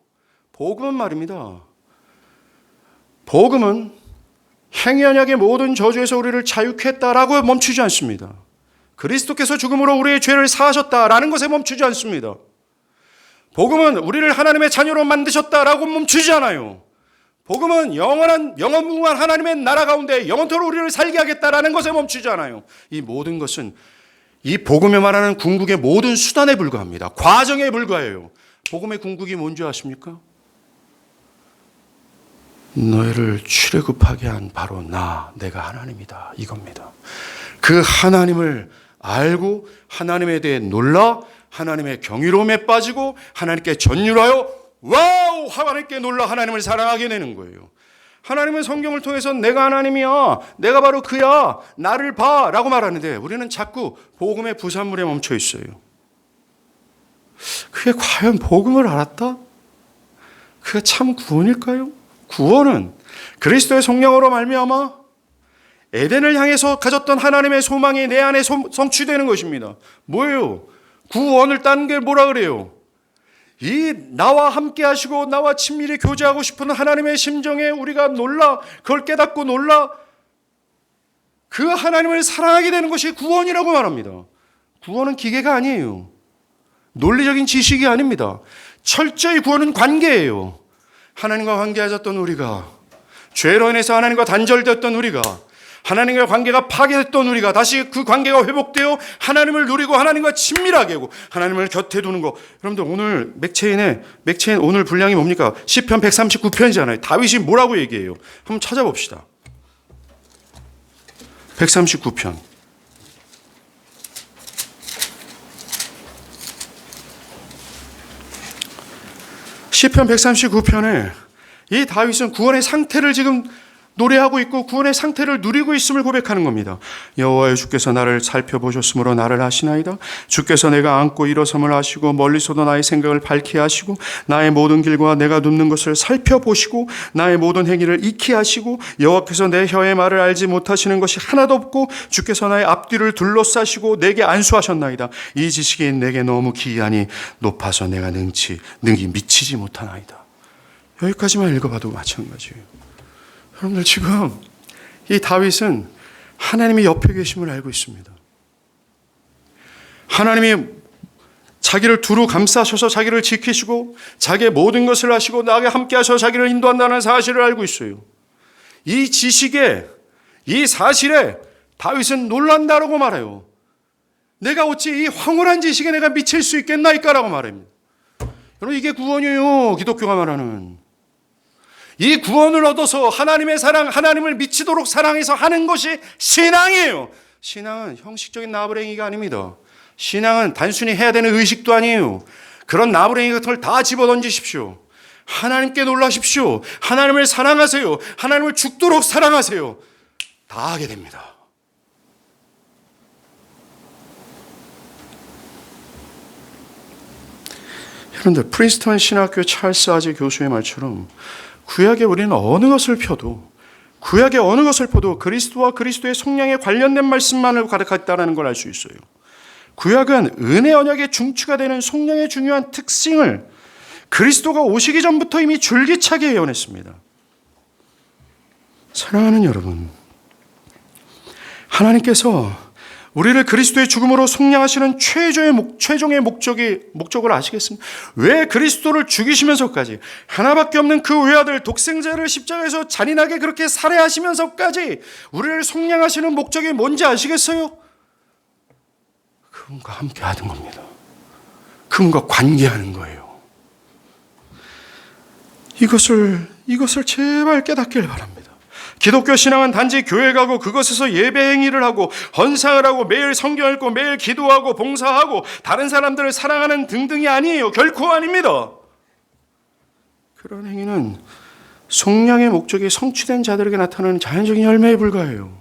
복음은 말입니다. 복음은 행위 언약의 모든 저주에서 우리를 자유케 했다라고 멈추지 않습니다. 그리스도께서 죽음으로 우리의 죄를 사하셨다라는 것에 멈추지 않습니다. 복음은 우리를 하나님의 자녀로 만드셨다라고 멈추지 않아요. 복음은 영원무궁한 하나님의 나라 가운데 영원토록 우리를 살게 하겠다라는 것에 멈추지 않아요. 이 모든 것은 이 복음에 말하는 궁극의 모든 수단에 불과합니다. 과정에 불과해요. 복음의 궁극이 뭔지 아십니까? 너희를 출애굽하게 한 바로 내가 하나님이다. 이겁니다. 그 하나님을 알고 하나님에 대해 놀라 하나님의 경이로움에 빠지고 하나님께 전율하여 와우! 하나님께 놀라 하나님을 사랑하게 되는 거예요. 하나님은 성경을 통해서 내가 하나님이야, 내가 바로 그야, 나를 봐 라고 말하는데 우리는 자꾸 복음의 부산물에 멈춰 있어요. 그게 과연 복음을 알았다? 그게 참 구원일까요? 구원은 그리스도의 성령으로 말미암아 에덴을 향해서 가졌던 하나님의 소망이 내 안에 성취되는 것입니다. 뭐예요? 구원을 딴 게 뭐라 그래요? 이 나와 함께 하시고 나와 친밀히 교제하고 싶은 하나님의 심정에 우리가 놀라, 그걸 깨닫고 놀라 그 하나님을 사랑하게 되는 것이 구원이라고 말합니다. 구원은 기계가 아니에요. 논리적인 지식이 아닙니다. 철저히 구원은 관계예요. 하나님과 관계하셨던 우리가, 죄로 인해서 하나님과 단절되었던 우리가, 하나님과 관계가 파괴됐던 우리가 다시 그 관계가 회복되어 하나님을 누리고 하나님과 친밀하게 하고 하나님을 곁에 두는 거. 여러분들 오늘 맥체인 오늘 분량이 뭡니까? 시편 139편이잖아요. 다윗이 뭐라고 얘기해요? 한번 찾아봅시다. 139편. 시편 139편에 이 다윗은 구원의 상태를 지금 노래하고 있고 구원의 상태를 누리고 있음을 고백하는 겁니다. 여호와여, 주께서 나를 살펴보셨으므로 나를 아시나이다. 주께서 내가 앉고 일어섬을 아시고 멀리서도 나의 생각을 밝히 하시고 나의 모든 길과 내가 눕는 것을 살펴보시고 나의 모든 행위를 익히 하시고 여호와께서 내 혀의 말을 알지 못하시는 것이 하나도 없고 주께서 나의 앞뒤를 둘러싸시고 내게 안수하셨나이다. 이 지식이 내게 너무 기이하니 높아서 내가 능히 미치지 못하나이다. 여기까지만 읽어봐도 마찬가지예요. 여러분들 지금 이 다윗은 하나님이 옆에 계심을 알고 있습니다. 하나님이 자기를 두루 감싸셔서 자기를 지키시고 자기의 모든 것을 하시고 나에게 함께 하셔서 자기를 인도한다는 사실을 알고 있어요. 이 지식에, 이 사실에 다윗은 놀란다라고 말해요. 내가 어찌 이 황홀한 지식에 내가 미칠 수 있겠나이까라고 말합니다. 여러분, 이게 구원이에요. 기독교가 말하는. 이 구원을 얻어서 하나님의 사랑, 하나님을 미치도록 사랑해서 하는 것이 신앙이에요. 신앙은 형식적인 나부랭이가 아닙니다. 신앙은 단순히 해야 되는 의식도 아니에요. 그런 나부랭이 같은 걸 다 집어던지십시오. 하나님께 놀라십시오. 하나님을 사랑하세요. 하나님을 죽도록 사랑하세요. 다 하게 됩니다. 여러분들, 프린스턴 신학교 찰스 아지 교수의 말처럼 구약에 우리는 어느 것을 펴도 그리스도와 그리스도의 성령에 관련된 말씀만을 가득했다는 걸 알 수 있어요. 구약은 은혜 언약의 중추가 되는 성령의 중요한 특징을 그리스도가 오시기 전부터 이미 줄기차게 예언했습니다. 사랑하는 여러분, 하나님께서 우리를 그리스도의 죽음으로 속량하시는 최종의 목적을 아시겠습니까? 왜 그리스도를 죽이시면서까지 하나밖에 없는 그 외아들 독생자를 십자가에서 잔인하게 그렇게 살해하시면서까지 우리를 속량하시는 목적이 뭔지 아시겠어요? 그분과 함께 하는 겁니다. 그분과 관계하는 거예요. 이것을 제발 깨닫길 바랍니다. 기독교 신앙은 단지 교회 가고 그것에서 예배 행위를 하고 헌상을 하고 매일 성경 읽고 매일 기도하고 봉사하고 다른 사람들을 사랑하는 등등이 아니에요. 결코 아닙니다. 그런 행위는 속량의 목적이 성취된 자들에게 나타나는 자연적인 열매에 불과해요.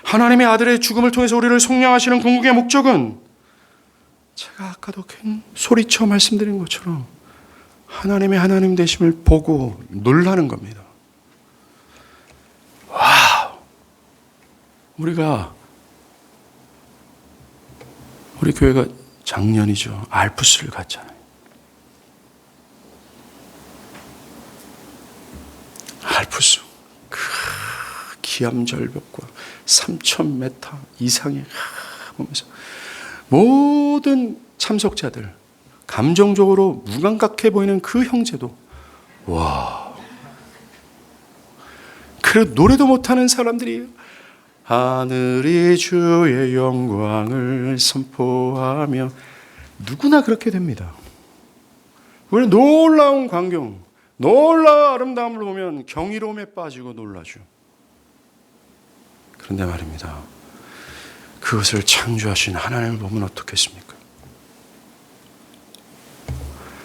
하나님의 아들의 죽음을 통해서 우리를 속량하시는 궁극의 목적은 제가 아까도 소리쳐 말씀드린 것처럼 하나님의 하나님 되심을 보고 놀라는 겁니다. 와우! 우리 교회가 작년이죠. 알프스를 갔잖아요. 알프스. 그 기암절벽과 3,000m 이상의 보면서 모든 참석자들 감정적으로 무감각해 보이는 그 형제도 와. 그 노래도 못하는 사람들이 하늘이 주의 영광을 선포하며 누구나 그렇게 됩니다. 우리는 놀라운 광경, 놀라운 아름다움을 보면 경이로움에 빠지고 놀라죠. 그런데 말입니다. 그것을 창조하신 하나님을 보면 어떻겠습니까?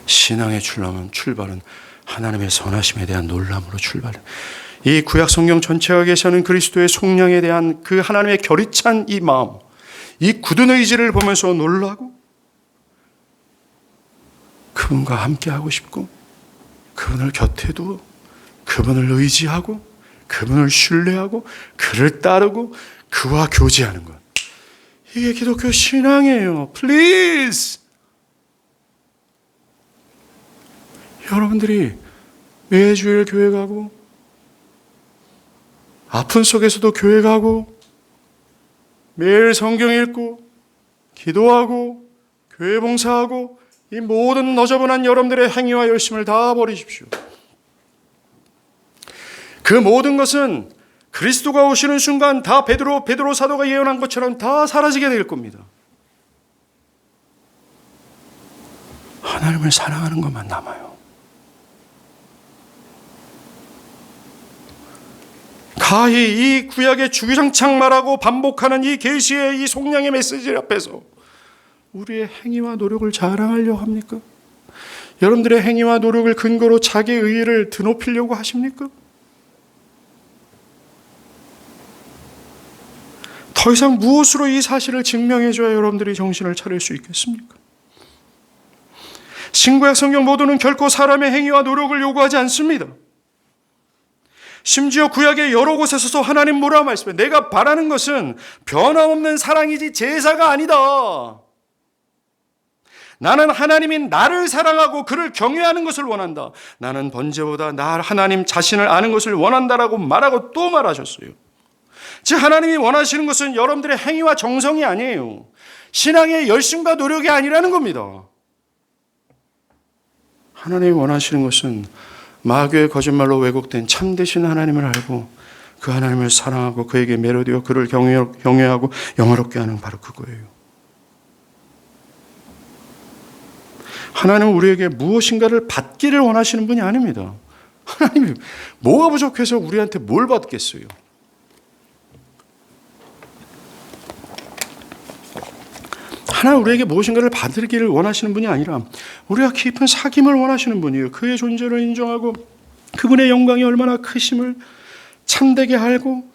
신앙의 출발은 하나님의 선하심에 대한 놀람으로 출발해. 이 구약 성경 전체가 계시는 그리스도의 속량에 대한 그 하나님의 결의찬 이 마음, 이 굳은 의지를 보면서 놀라고 그분과 함께하고 싶고 그분을 곁에 두고 그분을 의지하고 그분을 신뢰하고 그를 따르고 그와 교제하는 것. 이게 기독교 신앙이에요. Please. 여러분들이 매주일 교회 가고 아픈 속에서도 교회 가고 매일 성경 읽고 기도하고 교회 봉사하고 이 모든 너저분한 여러분들의 행위와 열심을 다 버리십시오. 그 모든 것은 그리스도가 오시는 순간 다 베드로 사도가 예언한 것처럼 다 사라지게 될 겁니다. 하나님을 사랑하는 것만 남아요. 가히 이 구약의 주구장창 말하고 반복하는 이 계시의 이 속량의 메시지 앞에서 우리의 행위와 노력을 자랑하려고 합니까? 여러분들의 행위와 노력을 근거로 자기의 의의를 드높이려고 하십니까? 더 이상 무엇으로 이 사실을 증명해줘야 여러분들이 정신을 차릴 수 있겠습니까? 신구약 성경 모두는 결코 사람의 행위와 노력을 요구하지 않습니다. 심지어 구약의 여러 곳에서도 하나님 뭐라 말씀해요? 내가 바라는 것은 변함없는 사랑이지 제사가 아니다. 나는 하나님인 나를 사랑하고 그를 경외하는 것을 원한다. 나는 번제보다 나 하나님 자신을 아는 것을 원한다라고 말하고 또 말하셨어요. 즉 하나님이 원하시는 것은 여러분들의 행위와 정성이 아니에요. 신앙의 열심과 노력이 아니라는 겁니다. 하나님이 원하시는 것은 마귀의 거짓말로 왜곡된 참되신 하나님을 알고 그 하나님을 사랑하고 그에게 매료되어 그를 경외하고 영화롭게 하는 바로 그거예요. 하나님은 우리에게 무엇인가를 받기를 원하시는 분이 아닙니다. 하나님이 뭐가 부족해서 우리한테 뭘 받겠어요? 하나님 우리에게 무엇인가를 받기를 원하시는 분이 아니라 우리가 깊은 사귐을 원하시는 분이에요. 그의 존재를 인정하고 그분의 영광이 얼마나 크심을 참되게 알고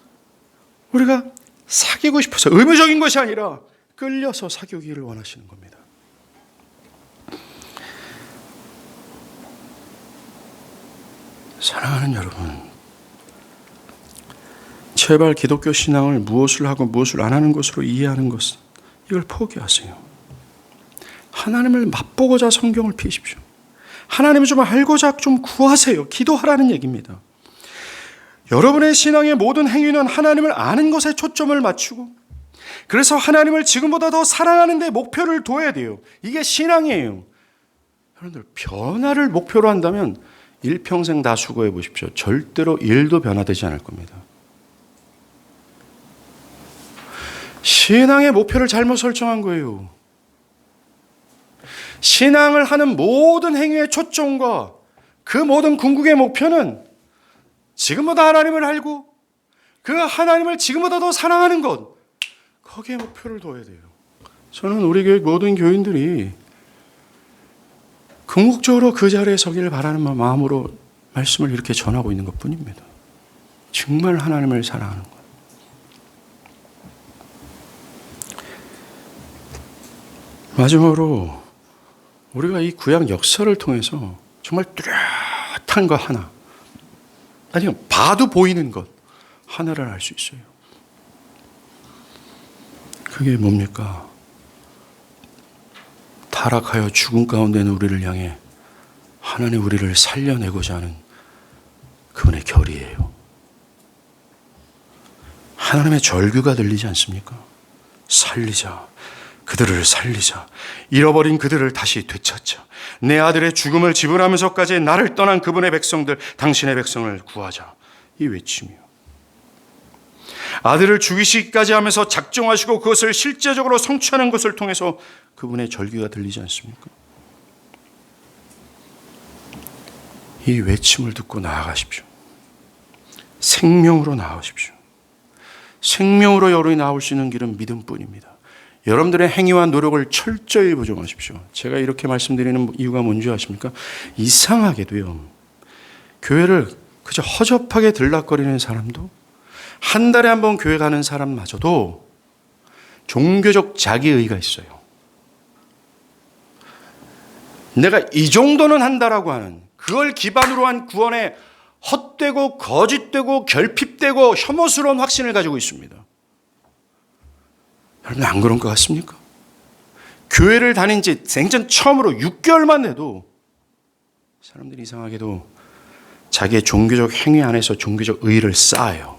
우리가 사귀고 싶어서 의무적인 것이 아니라 끌려서 사귀기를 원하시는 겁니다. 사랑하는 여러분, 제발 기독교 신앙을 무엇을 하고 무엇을 안 하는 것으로 이해하는 것은 이걸 포기하세요. 하나님을 맛보고자 성경을 피십시오. 하나님을 좀 알고자 좀 구하세요. 기도하라는 얘기입니다. 여러분의 신앙의 모든 행위는 하나님을 아는 것에 초점을 맞추고 그래서 하나님을 지금보다 더 사랑하는 데 목표를 둬야 돼요. 이게 신앙이에요. 여러분들 변화를 목표로 한다면 일평생 다 수고해 보십시오. 절대로 일도 변화되지 않을 겁니다. 신앙의 목표를 잘못 설정한 거예요. 신앙을 하는 모든 행위의 초점과 그 모든 궁극의 목표는 지금보다 하나님을 알고 그 하나님을 지금보다 더 사랑하는 것, 거기에 목표를 둬야 돼요. 저는 우리 교회 모든 교인들이 궁극적으로 그 자리에 서기를 바라는 마음으로 말씀을 이렇게 전하고 있는 것뿐입니다. 정말 하나님을 사랑하는 것. 마지막으로 우리가 이 구약 역사를 통해서 정말 뚜렷한 것 하나, 아니면 봐도 보이는 것 하나를 알 수 있어요. 그게 뭡니까? 타락하여 죽음 가운데 있는 우리를 향해 하나님 우리를 살려내고자 하는 그분의 결의예요. 하나님의 절규가 들리지 않습니까? 살리자. 그들을 살리자. 잃어버린 그들을 다시 되찾자. 내 아들의 죽음을 지불하면서까지 나를 떠난 그분의 백성들, 당신의 백성을 구하자. 이 외침이요. 아들을 죽이시기까지 하면서 작정하시고 그것을 실제적으로 성취하는 것을 통해서 그분의 절규가 들리지 않습니까? 이 외침을 듣고 나아가십시오. 생명으로 나아가십시오. 생명으로 여러분이 나올 수 있는 길은 믿음뿐입니다. 여러분들의 행위와 노력을 철저히 부정하십시오. 제가 이렇게 말씀드리는 이유가 뭔지 아십니까? 이상하게도요, 교회를 그저 허접하게 들락거리는 사람도, 한 달에 한 번 교회 가는 사람마저도 종교적 자기의가 있어요. 내가 이 정도는 한다라고 하는, 그걸 기반으로 한 구원에 헛되고 거짓되고 결핍되고 혐오스러운 확신을 가지고 있습니다. 여러분 안 그런 것 같습니까? 교회를 다닌 지 생전 처음으로 6개월만 돼도 사람들이 이상하게도 자기의 종교적 행위 안에서 종교적 의의를 쌓아요.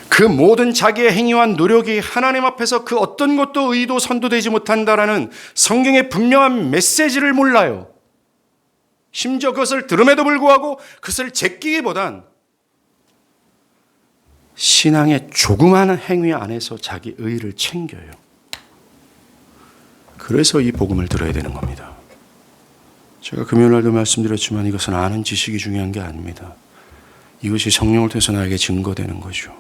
그 모든 자기의 행위와 노력이 하나님 앞에서 그 어떤 것도 의도 선도되지 못한다라는 성경의 분명한 메시지를 몰라요. 심지어 그것을 들음에도 불구하고 그것을 제끼기보단 신앙의 조그마한 행위 안에서 자기 의의를 챙겨요. 그래서 이 복음을 들어야 되는 겁니다. 제가 금요일날도 말씀드렸지만 이것은 아는 지식이 중요한 게 아닙니다. 이것이 성령을 통해서 나에게 증거되는 거죠.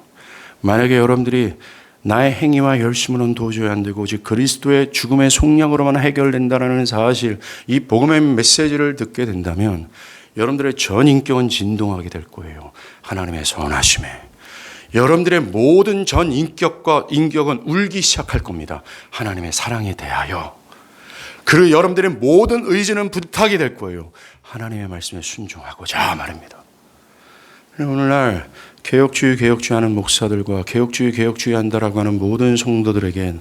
만약에 여러분들이 나의 행위와 열심으로는 도저히 안 되고 오직 그리스도의 죽음의 속량으로만 해결된다는 사실, 이 복음의 메시지를 듣게 된다면 여러분들의 전 인격은 진동하게 될 거예요. 하나님의 선하심에. 여러분들의 모든 전 인격은 울기 시작할 겁니다. 하나님의 사랑에 대하여. 그리고 여러분들의 모든 의지는 부탁이 될 거예요. 하나님의 말씀에 순종하고자 말입니다. 오늘날 개혁주의 하는 목사들과 개혁주의 한다라고 하는 모든 성도들에겐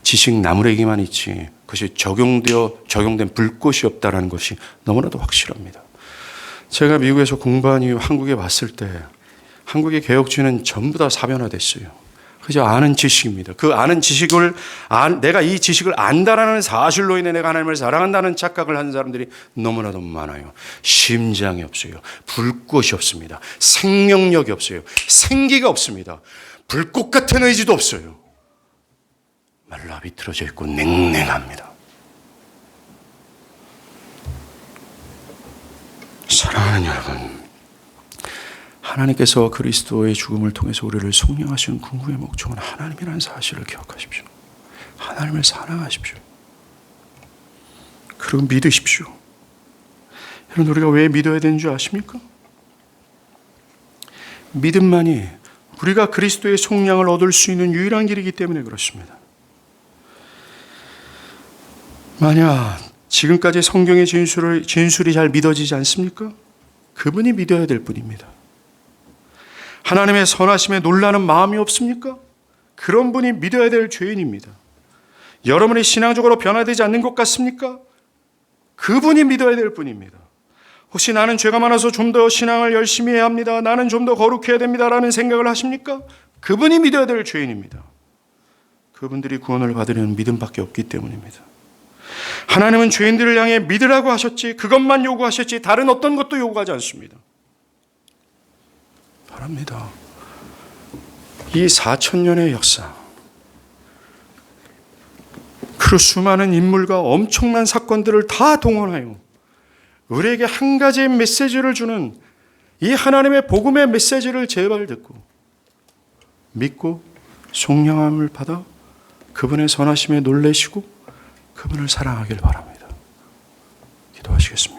지식 나무래기만 있지 그것이 적용된 불꽃이 없다라는 것이 너무나도 확실합니다. 제가 미국에서 공부한 이후 한국에 왔을 때 한국의 개혁주의는 전부 다 사변화됐어요. 그저 아는 지식입니다. 그 아는 지식을, 내가 이 지식을 안다라는 사실로 인해 내가 하나님을 사랑한다는 착각을 하는 사람들이 너무나도 많아요. 심장이 없어요. 불꽃이 없습니다. 생명력이 없어요. 생기가 없습니다. 불꽃 같은 의지도 없어요. 말라 비틀어져 있고 냉랭합니다. 사랑하는 여러분, 하나님께서 그리스도의 죽음을 통해서 우리를 속량하시는 궁극의 목적은 하나님이라는 사실을 기억하십시오. 하나님을 사랑하십시오. 그리고 믿으십시오. 여러분, 우리가 왜 믿어야 되는 줄 아십니까? 믿음만이 우리가 그리스도의 속량을 얻을 수 있는 유일한 길이기 때문에 그렇습니다. 만약 지금까지 성경의 진술이 잘 믿어지지 않습니까? 그분이 믿어야 될 분입니다. 하나님의 선하심에 놀라는 마음이 없습니까? 그런 분이 믿어야 될 죄인입니다. 여러분이 신앙적으로 변화되지 않는 것 같습니까? 그분이 믿어야 될 분입니다. 혹시 나는 죄가 많아서 좀 더 신앙을 열심히 해야 합니다. 나는 좀 더 거룩해야 됩니다라는 생각을 하십니까? 그분이 믿어야 될 죄인입니다. 그분들이 구원을 받으려는 믿음밖에 없기 때문입니다. 하나님은 죄인들을 향해 믿으라고 하셨지, 그것만 요구하셨지 다른 어떤 것도 요구하지 않습니다. 바랍니다. 이 4,000년의 역사, 그 수많은 인물과 엄청난 사건들을 다 동원하여 우리에게 한 가지의 메시지를 주는 이 하나님의 복음의 메시지를 제발 듣고 믿고 속량함을 받아 그분의 선하심에 놀라시고 그분을 사랑하길 바랍니다. 기도하시겠습니다.